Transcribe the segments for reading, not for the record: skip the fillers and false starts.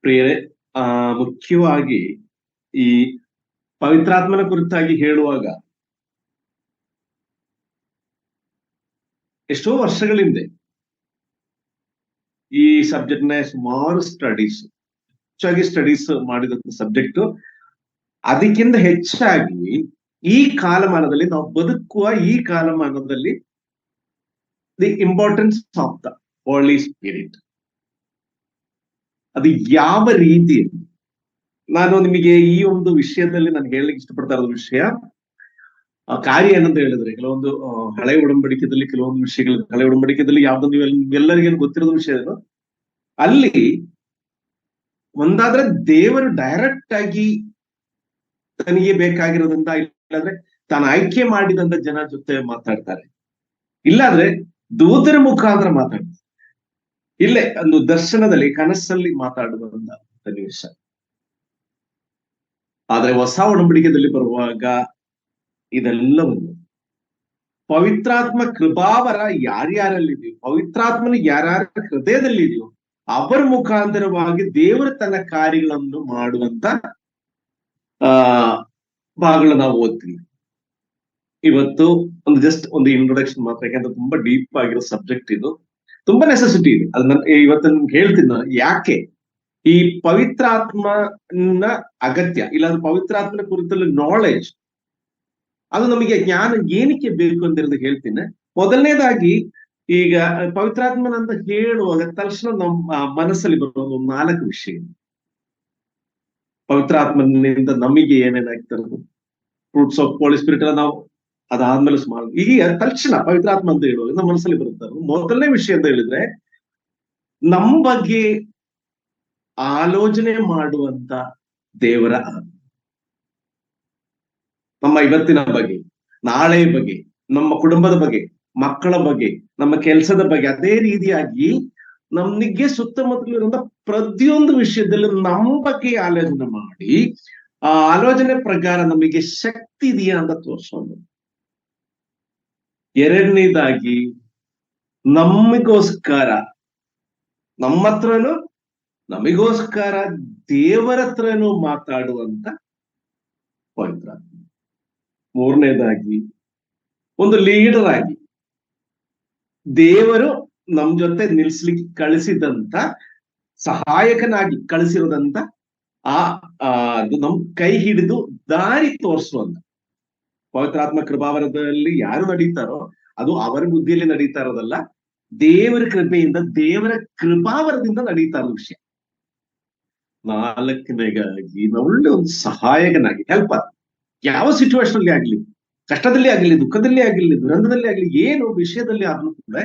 ಪ್ರಿಯರೇ, ಮುಖ್ಯವಾಗಿ ಈ ಪವಿತ್ರಾತ್ಮನ ಕುರಿತಾಗಿ ಹೇಳುವಾಗ ಎಷ್ಟೋ ವರ್ಷಗಳ ಹಿಂದೆ ಈ ಸಬ್ಜೆಕ್ಟ್ ನ ಸುಮಾರು ಸ್ಟಡೀಸ್ ಮಾಡಿದಂತ ಸಬ್ಜೆಕ್ಟ್. ಅದಕ್ಕಿಂತ ಹೆಚ್ಚಾಗಿ ಈ ಕಾಲಮಾನದಲ್ಲಿ ನಾವು ಬದುಕುವ ಈ ಕಾಲಮಾನದಲ್ಲಿ the importance of the holy spirit, ಅದು ಯಾವ ರೀತಿಯಲ್ಲಿ. ನಾನು ನಿಮಗೆ ಈ ಒಂದು ವಿಷಯದಲ್ಲಿ ನಾನು ಹೇಳಲಿಕ್ಕೆ ಇಷ್ಟಪಡ್ತಾ ಇರೋದು ವಿಷಯ ಕಾರ್ಯ ಏನಂತ ಹೇಳಿದ್ರೆ, ಕೆಲವೊಂದು ಹಳೆ ಒಡಂಬಡಿಕೆಯಲ್ಲಿ ಕೆಲವೊಂದು ವಿಷಯಗಳು, ಹಳೆ ಒಡಂಬಡಿಕೆಯಲ್ಲಿ ಯಾವ್ದೊಂದು ಎಲ್ಲರಿಗೇನು ಗೊತ್ತಿರೋದು ವಿಷಯ ಏನು, ಅಲ್ಲಿ ಒಂದಾದ್ರೆ ದೇವರು ಡೈರೆಕ್ಟ್ ಆಗಿ ತನಗೆ ಬೇಕಾಗಿರೋದಂತ, ಇಲ್ಲಾಂದ್ರೆ ತಾನು ಆಯ್ಕೆ ಮಾಡಿದಂತ ಜನ ಜೊತೆ ಮಾತಾಡ್ತಾರೆ, ಇಲ್ಲಾಂದ್ರೆ ದೂತರ ಮುಖಾಂತರ ಮಾತಾಡ್ತಾರೆ, ಇಲ್ಲೇ ಒಂದು ದರ್ಶನದಲ್ಲಿ ಕನಸಲ್ಲಿ ಮಾತಾಡುವಂತ ಸನ್ನಿವೇಶ. ಆದ್ರೆ ಹೊಸ ಒಡಂಬಡಿಕೆಯಲ್ಲಿ ಬರುವಾಗ ಇದೆಲ್ಲವನ್ನು ಪವಿತ್ರಾತ್ಮ ಕೃಪಾವರ ಯಾರ್ಯಾರಲ್ಲಿದೆಯೋ, ಪವಿತ್ರಾತ್ಮನ ಯಾರ್ಯಾರ ಹೃದಯದಲ್ಲಿದೆಯೋ ಅವರ ಮುಖಾಂತರವಾಗಿ ದೇವರು ತನ್ನ ಕಾರ್ಯಗಳನ್ನು ಮಾಡುವಂತ ಭಾಗಗಳು ನಾವು ಓದ್ತೀವಿ. ಇವತ್ತು ಒಂದು ಜಸ್ಟ್ ಒಂದು ಇಂಟ್ರೊಡಕ್ಷನ್ ಮಾತ್ರ, ಯಾಕಂದ್ರೆ ತುಂಬಾ ಡೀಪ್ ಆಗಿರೋ ಸಬ್ಜೆಕ್ಟ್ ಇದು, ತುಂಬಾ ನೆಸೆಸಿಟಿ ಇದೆ. ಅದನ್ನ ಇವತ್ತು ನಿಮ್ಗೆ ಹೇಳ್ತೀನಿ ನಾನು ಯಾಕೆ ಈ ಪವಿತ್ರಾತ್ಮನ ಅಗತ್ಯ, ಇಲ್ಲಾಂದ್ರೆ ಪವಿತ್ರಾತ್ಮನ ಕುರಿತಲ್ಲಿ ನಾಲೆಜ್, ಅದು ನಮಗೆ ಜ್ಞಾನ ಏನಕ್ಕೆ ಬೇಕು ಅಂತ ಹೇಳ್ತೀನಿ. ಮೊದಲನೇದಾಗಿ, ಈಗ ಪವಿತ್ರಾತ್ಮನಂತ ಹೇಳುವಾಗ ತಕ್ಷಣ ನಮ್ಮ ಮನಸ್ಸಲ್ಲಿ ಬರುವ ಒಂದು 4 ವಿಷಯ. ಪವಿತ್ರಾತ್ಮನಿಂದ ನಮಗೆ ಏನೇನಾಗ್ತಿರೋದು, ಫ್ರೂಟ್ಸ್ ಆಫ್ ಹೋಲಿ ಸ್ಪಿರಿಟ್ ಎಲ್ಲ ನಾವು ಅದಾದ್ಮೇಲೆ ಸುಮಾರು, ಈಗ ತಕ್ಷಣ ಪವಿತ್ರಾತ್ಮ ಅಂತ ಹೇಳುವಾಗ ನಮ್ಮ ಮನಸ್ಸಲ್ಲಿ ಬರುತ್ತೆ. ಮೊದಲನೇ ವಿಷಯ ಅಂತ ಹೇಳಿದ್ರೆ, ನಮ್ಮ ಬಗ್ಗೆ ಆಲೋಚನೆ ಮಾಡುವಂತ ದೇವರ, ನಮ್ಮ ಇವತ್ತಿನ ಬಗ್ಗೆ, ನಾಳೆ ಬಗ್ಗೆ, ನಮ್ಮ ಕುಟುಂಬದ ಬಗ್ಗೆ, ಮಕ್ಕಳ ಬಗ್ಗೆ, ನಮ್ಮ ಕೆಲಸದ ಬಗ್ಗೆ, ಅದೇ ರೀತಿಯಾಗಿ ನಮಗೆ ಸುತ್ತಮುತ್ತಲಿರುವಂತ ಪ್ರತಿಯೊಂದು ವಿಷಯದಲ್ಲಿ ನಮ್ಮ ಬಗ್ಗೆ ಆಲೋಚನೆ ಮಾಡಿ, ಆ ಆಲೋಚನೆ ಪ್ರಕಾರ ನಮಗೆ ಶಕ್ತಿ ಇದೆಯಾ ಅಂತ ತೋರಿಸೋದು. ಎರಡನೇದಾಗಿ, ನಮಗೋಸ್ಕರ, ನಮ್ಮ ಹತ್ರನು ನಮಗೋಸ್ಕರ ದೇವರ ಹತ್ರನೂ ಮಾತಾಡುವಂತ ಪವಿತ್ರಾತ್ಮ. ಮೂರನೇದಾಗಿ, ಒಂದು ಲೀಡರ್ ಆಗಿ ದೇವರು ನಮ್ ಜೊತೆ ನಿಲ್ಸ್ಲಿಕ್ಕೆ ಕಳಿಸಿದಂತ, ಸಹಾಯಕನಾಗಿ ಕಳಿಸಿರೋದಂತ ಅದು ನಮ್ ಕೈ ಹಿಡಿದು ದಾರಿ ತೋರಿಸುವಂತ ಪವಿತ್ರಾತ್ಮ ಕೃಪಾವರದಲ್ಲಿ ಯಾರು ನಡೀತಾರೋ ಅದು ಅವರ ಬುದ್ಧಿಯಲ್ಲಿ ನಡೀತಾ ಇರೋದಲ್ಲ, ದೇವರ ಕೃಪೆಯಿಂದ, ದೇವರ ಕೃಪಾವರದಿಂದ ನಡೀತಾ ಇರೋ ವಿಷಯ. ನಾಲ್ಕನೇಗಾಗಿ, ಒಳ್ಳೆ ಒಂದು ಸಹಾಯಕನಾಗಿ, ಹೆಲ್ಪರ್, ಯಾವ ಸಿಚುವೇಶನ್ ಅಲ್ಲಿ ಆಗ್ಲಿ, ಕಷ್ಟದಲ್ಲಿ ಆಗ್ಲಿ, ದುಃಖದಲ್ಲಿ ಆಗ್ಲಿ, ದುರಂತದಲ್ಲಿ ಆಗ್ಲಿ, ಏನು ವಿಷಯದಲ್ಲಿ ಆದ್ರೂ ಕೂಡ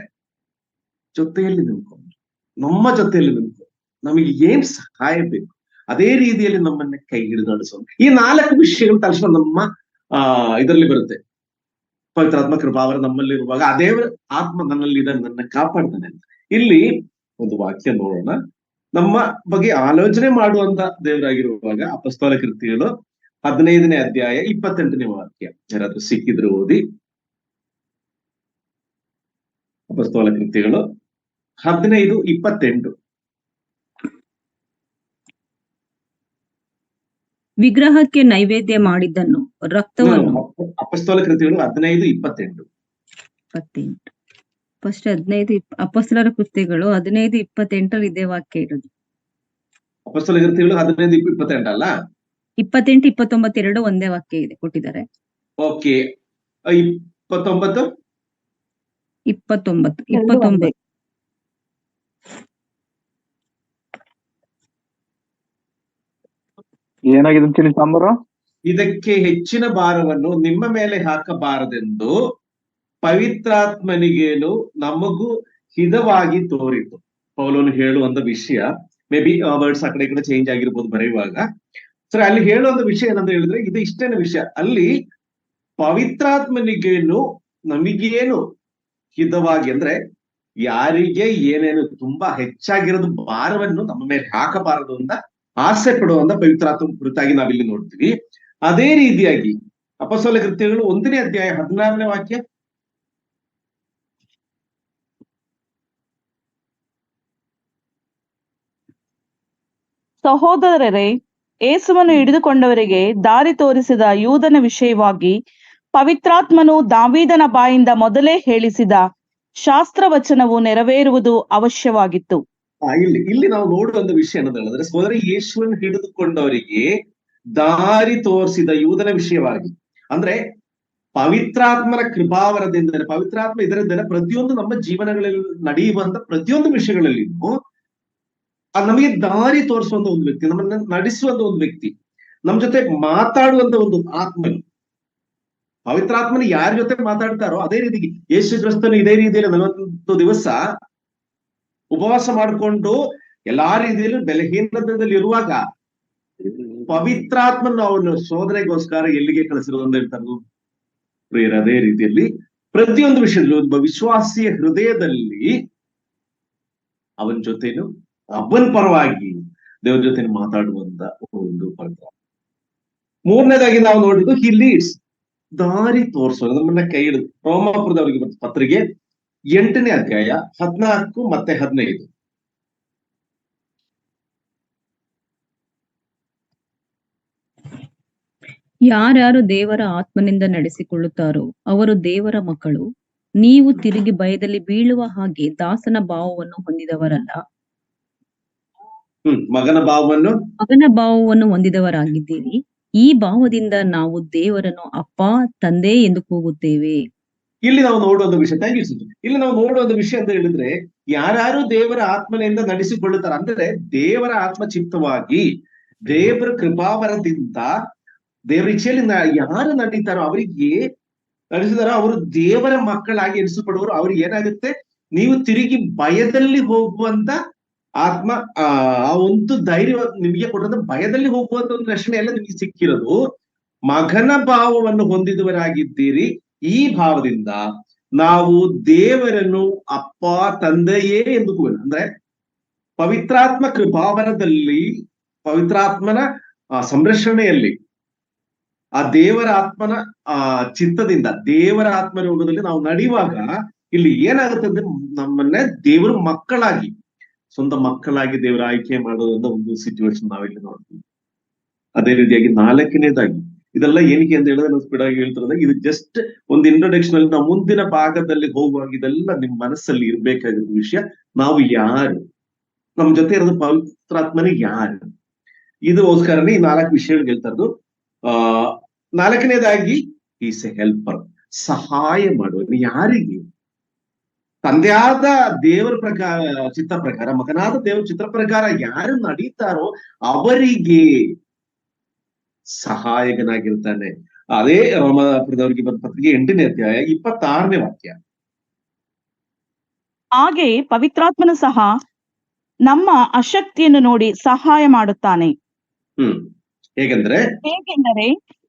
ಜೊತೆಯಲ್ಲಿ ನಿಂತ್ಕೊಂಡು, ನಮ್ಮ ಜೊತೆಯಲ್ಲಿ ನಿಂತ್ಕೊಂಡು ನಮಗೆ ಏನ್ ಸಹಾಯ ಬೇಕು ಅದೇ ರೀತಿಯಲ್ಲಿ ನಮ್ಮನ್ನ ಕೈ ಹಿಡಿದು ನಡೆಸೋದು. ಈ 4 ವಿಷಯಗಳು ತಕ್ಷಣ ನಮ್ಮ ಇದರಲ್ಲಿ ಬರುತ್ತೆ. ಪವಿತ್ರಾತ್ಮ ಕೃಪಾವರ ನಮ್ಮಲ್ಲಿರುವಾಗ ಆ ದೇವರ ಆತ್ಮ ನನ್ನಲ್ಲಿ ನನ್ನ ಕಾಪಾಡ್ತಾನೆ ಅಂತ. ಇಲ್ಲಿ ಒಂದು ವಾಕ್ಯ ನೋಡೋಣ. ನಮ್ಮ ಬಗ್ಗೆ ಆಲೋಚನೆ ಮಾಡುವಂತ ದೇವರಾಗಿರುವಾಗ ಅಪೊಸ್ತಲ ಕೃತ್ಯಗಳು 15ನೇ ಅಧ್ಯಾಯ 28ನೇ ವಾಕ್ಯ, ಯಾರಾದ್ರೂ ಸಿಕ್ಕಿದ್ರು ಓದಿ. ಅಪೊಸ್ತಲ ಕೃತ್ಯಗಳು 15:28. ವಿಗ್ರಹಕ್ಕೆ ನೈವೇದ್ಯ ಮಾಡಿದ್ದನ್ನು, ರಕ್ತವನ್ನು. ಅಪೊಸ್ತಲ ಕೃತ್ಯಗಳು 15:28. ಫಸ್ಟ್ 15 ಅಪೊಸ್ತಲರ ಕೃತ್ಯಗಳು 15:28 ಇದೇ ವಾಕ್ಯ ಇರೋದು. ಅಪೊಸ್ತಲ ಕೃತ್ಯಗಳು 15:28 ಅಲ್ಲ, 28, 29 ಎರಡು ಒಂದೇ ವಾಕ್ಯ ಇದೆ ಕೊಟ್ಟಿದ್ದಾರೆ. ಓಕೆ, 29 ಏನಾಗಿದೆ ಸಾಂಬಾರು. ಇದಕ್ಕೆ ಹೆಚ್ಚಿನ ಭಾರವನ್ನು ನಿಮ್ಮ ಮೇಲೆ ಹಾಕಬಾರದೆಂದು ಪವಿತ್ರಾತ್ಮನಿಗೇನು ನಮಗೂ ಹಿತವಾಗಿ ತೋರಿತು. ಪೌಲನು ಹೇಳುವಂತ ವಿಷಯ, ಮೇ ಬಿ ವರ್ಡ್ಸ್ ಆ ಕಡೆ ಈ ಕಡೆ ಚೇಂಜ್ ಆಗಿರ್ಬೋದು ಬರೆಯುವಾಗ. ಸರಿ, ಅಲ್ಲಿ ಹೇಳುವಂತ ವಿಷಯ ಏನಂತ ಹೇಳಿದ್ರೆ ಇದು ಇಷ್ಟೇನ ವಿಷಯ. ಅಲ್ಲಿ ಪವಿತ್ರಾತ್ಮನಿಗೇನು ನಮಗೇನು ಹಿತವಾಗಿ ಅಂದ್ರೆ, ಯಾರಿಗೆ ಏನೇನು ತುಂಬಾ ಹೆಚ್ಚಾಗಿರೋದು ಭಾರವನ್ನು ನಮ್ಮ ಮೇಲೆ ಹಾಕಬಾರದು ಅಂತ ಆಸೆ ಪಡುವಂತ ಪವಿತ್ರಾತ್ಮ ಕುರಿತಾಗಿ ನಾವಿಲ್ಲಿ ನೋಡ್ತೀವಿ. ಅದೇ ರೀತಿಯಾಗಿ ಅಪೊಸ್ತಲ ಕೃತ್ಯಗಳು 1ನೇ ಅಧ್ಯಾಯ 16ನೇ ವಾಕ್ಯ, ಸಹೋದರರೇ, ಯೇಸುವನ್ನು ಹಿಡಿದುಕೊಂಡವರಿಗೆ ದಾರಿ ತೋರಿಸಿದ ಯೂದನ ವಿಷಯವಾಗಿ ಪವಿತ್ರಾತ್ಮನು ದಾವೀದನ ಬಾಯಿಂದ ಮೊದಲೇ ಹೇಳಿಸಿದ ಶಾಸ್ತ್ರವಚನವು ನೆರವೇರುವುದು ಅವಶ್ಯವಾಗಿತ್ತು. ಇಲ್ಲಿ ನಾವು ನೋಡುವಂತ ವಿಷಯ ಏನಂತ ಹೇಳಿದ್ರೆ, ಸಹೋದರ ಯೇಸುವನ್ನು ಹಿಡಿದುಕೊಂಡವರಿಗೆ ದಾರಿ ತೋರಿಸಿದ ಯೂದನ ವಿಷಯವಾಗಿ, ಅಂದ್ರೆ ಪವಿತ್ರಾತ್ಮನ ಕೃಪಾವರದಿಂದ, ಪವಿತ್ರಾತ್ಮ ಇದರಿಂದ ಪ್ರತಿಯೊಂದು ನಮ್ಮ ಜೀವನಗಳಲ್ಲಿ ನಡೆಯುವಂತ ಪ್ರತಿಯೊಂದು ವಿಷಯಗಳಲ್ಲಿಯೂ ನಮಗೆ ದಾರಿ ತೋರಿಸುವಂತ ಒಂದು ವ್ಯಕ್ತಿ, ನಮ್ಮನ್ನ ನಡೆಸುವಂತ ಒಂದು ವ್ಯಕ್ತಿ, ನಮ್ಮ ಜೊತೆ ಮಾತಾಡುವಂತ ಒಂದು ಆತ್ಮನು. ಪವಿತ್ರಾತ್ಮನ ಯಾರ ಜೊತೆ ಮಾತಾಡ್ತಾರೋ ಅದೇ ರೀತಿ ಯೇಸು ಕ್ರಿಸ್ತನು ಇದೇ ರೀತಿಯಲ್ಲಿ 40 ದಿವಸ ಉಪವಾಸ ಮಾಡಿಕೊಂಡು ಎಲ್ಲಾ ರೀತಿಯಲ್ಲೂ ಬಲಹೀನದಲ್ಲಿ ಇರುವಾಗ ಪವಿತ್ರಾತ್ಮನ ಅವನು ಶೋಧನೆಗೋಸ್ಕರ ಎಲ್ಲಿಗೆ ಕಳಿಸಿರೋದು ಹೇಳ್ತಾರೆ ಪ್ರಿಯರ. ಅದೇ ರೀತಿಯಲ್ಲಿ ಪ್ರತಿಯೊಂದು ವಿಷಯದಲ್ಲೂ ಒಬ್ಬ ವಿಶ್ವಾಸಿಯ ಹೃದಯದಲ್ಲಿ ಅವನ ಜೊತೆನು ಅವನ ಪರವಾಗಿ ದೇವ್ರ ಜೊತೆ ಮಾತಾಡುವಂತ ಒಂದು ಪವಿತ್ರ. ಮೂರನೇದಾಗಿ ನಾವು ನೋಡಿದ್ದು ಹಿ ಲೀಡ್ಸ್, ದಾರಿ ತೋರಿಸೋದು, ನಮ್ಮನ್ನ ಕೈ ಹಿಡಿದು. ರೋಮಾಪುರದವರಿಗೆ ಪತ್ರಿಕೆ 8ನೇ ಅಧ್ಯಾಯ 14 ಮತ್ತೆ 15. ಯಾರ್ಯಾರು ದೇವರ ಆತ್ಮನಿಂದ ನಡೆಸಿಕೊಳ್ಳುತ್ತಾರೋ ಅವರು ದೇವರ ಮಕ್ಕಳು. ನೀವು ತಿರುಗಿ ಭಯದಲ್ಲಿ ಬೀಳುವ ಹಾಗೆ ದಾಸನ ಭಾವವನ್ನು ಹೊಂದಿದವರಲ್ಲ, ಮಗನ ಭಾವವನ್ನು ಹೊಂದಿದವರಾಗಿದ್ದೀರಿ. ಈ ಭಾವದಿಂದ ನಾವು ದೇವರನ್ನು ಅಪ್ಪ, ತಂದೆ ಎಂದು ಕೂಗುತ್ತೇವೆ. ಇಲ್ಲಿ ನಾವು ನೋಡುವಂತ ವಿಷಯ, ಇಲ್ಲಿ ನಾವು ನೋಡುವಂತ ವಿಷಯ ಅಂತ ಹೇಳಿದ್ರೆ, ಯಾರ್ಯಾರು ದೇವರ ಆತ್ಮನಿಂದ ನಡೆಸಿಕೊಳ್ಳುತ್ತಾರೆ ಅಂದ್ರೆ ದೇವರ ಆತ್ಮ ಚಿತ್ತವಾಗಿ ದೇವರ ಕೃಪಾವರದಿಂದ ದೇವರ ಇಚ್ಛೆಯಲ್ಲಿ ಯಾರು ನಡೀತಾರೋ ಅವರಿಗೆ ನಡೆಸಿದಾರೋ ಅವರು ದೇವರ ಮಕ್ಕಳಾಗಿ ಎನಿಸಲ್ಪಡುವರು. ಅವ್ರಿಗೆ ಏನಾಗುತ್ತೆ, ನೀವು ತಿರುಗಿ ಭಯದಲ್ಲಿ ಹೋಗುವಂತ ಆತ್ಮ, ಆ ಒಂದು ಧೈರ್ಯ ನಿಮಗೆ ಕೊಟ್ಟಂತ ಭಯದಲ್ಲಿ ಹೋಗುವಂತ ಒಂದು ರಕ್ಷಣೆ ಎಲ್ಲ ನಿಮಗೆ ಸಿಕ್ಕಿರೋದು ಮಗನ ಭಾವವನ್ನು ಹೊಂದಿದವರಾಗಿದ್ದೀರಿ. ಈ ಭಾವದಿಂದ ನಾವು ದೇವರನ್ನು ಅಪ್ಪ, ತಂದೆಯೇ ಎಂದು ಕೂಗೋಣ. ಅಂದ್ರೆ ಪವಿತ್ರಾತ್ಮ ಕೃಪಾವರದಲ್ಲಿ, ಪವಿತ್ರಾತ್ಮನ ಸಂರಕ್ಷಣೆಯಲ್ಲಿ, ಆ ದೇವರ ಆತ್ಮನ ಚಿತ್ತದಿಂದ, ದೇವರ ಆತ್ಮನ ಯೋಗದಲ್ಲಿ ನಾವು ನಡೆಯುವಾಗ ಇಲ್ಲಿ ಏನಾಗುತ್ತೆ ಅಂದ್ರೆ ನಮ್ಮನ್ನ ದೇವರ ಮಕ್ಕಳಾಗಿ, ಸ್ವಂತ ಮಕ್ಕಳಾಗಿ ದೇವರ ಆಯ್ಕೆ ಮಾಡೋದಂತ ಒಂದು ಸಿಚುವೇಶನ್ ನಾವಿಲ್ಲಿ ನೋಡ್ತೀವಿ. ಅದೇ ರೀತಿಯಾಗಿ 4ನೇದಾಗಿ, ಇದೆಲ್ಲ ಏನಕ್ಕೆ ಅಂತ ಹೇಳಿದ್ರೆ ನಾವು ಸ್ಪೀಡ್ ಆಗಿ ಹೇಳ್ತಾರೆ, ಇದು ಜಸ್ಟ್ ಒಂದು ಇಂಟ್ರೊಡಕ್ಷನ್ ಅಲ್ಲಿ. ನಾವು ಮುಂದಿನ ಭಾಗದಲ್ಲಿ ಹೋಗುವಾಗ ಇದೆಲ್ಲ ನಿಮ್ ಮನಸ್ಸಲ್ಲಿ ಇರ್ಬೇಕಾಗಿರೋ ವಿಷಯ. ನಾವು ಯಾರು, ನಮ್ ಜೊತೆ ಇರೋದು ಪವಿತ್ರಾತ್ಮನೇ ಯಾರು, ಇದಕ್ಕೋಸ್ಕರನೇ ಈ 4 ವಿಷಯಗಳು ಹೇಳ್ತಾ ಇರೋದು. 4ನೇದಾಗಿ ಈಸ್ ಎ ಹೆಲ್ಪರ್, ಸಹಾಯ ಮಾಡುವ. ಯಾರಿಗೆ? ತಂದೆಯಾದ ದೇವರ ಚಿತ್ತ ಪ್ರಕಾರ, ಮಗನಾದ ದೇವರ ಚಿತ್ರ ಪ್ರಕಾರ ಯಾರು ನಡೀತಾರೋ ಅವರಿಗೆ ಸಹಾಯಕನಾಗಿರ್ತಾನೆ. ಅದೇ ರೋಮಾಪುರದವರಿಗೆ ಪತ್ರಿಕೆ 8ನೇ ಅಧ್ಯಾಯ 26ನೇ ವಾಕ್ಯ. ಹಾಗೆ ಪವಿತ್ರಾತ್ಮನು ಸಹ ನಮ್ಮ ಅಶಕ್ತಿಯನ್ನು ನೋಡಿ ಸಹಾಯ ಮಾಡುತ್ತಾನೆ. ಹೇಗೆಂದರೆ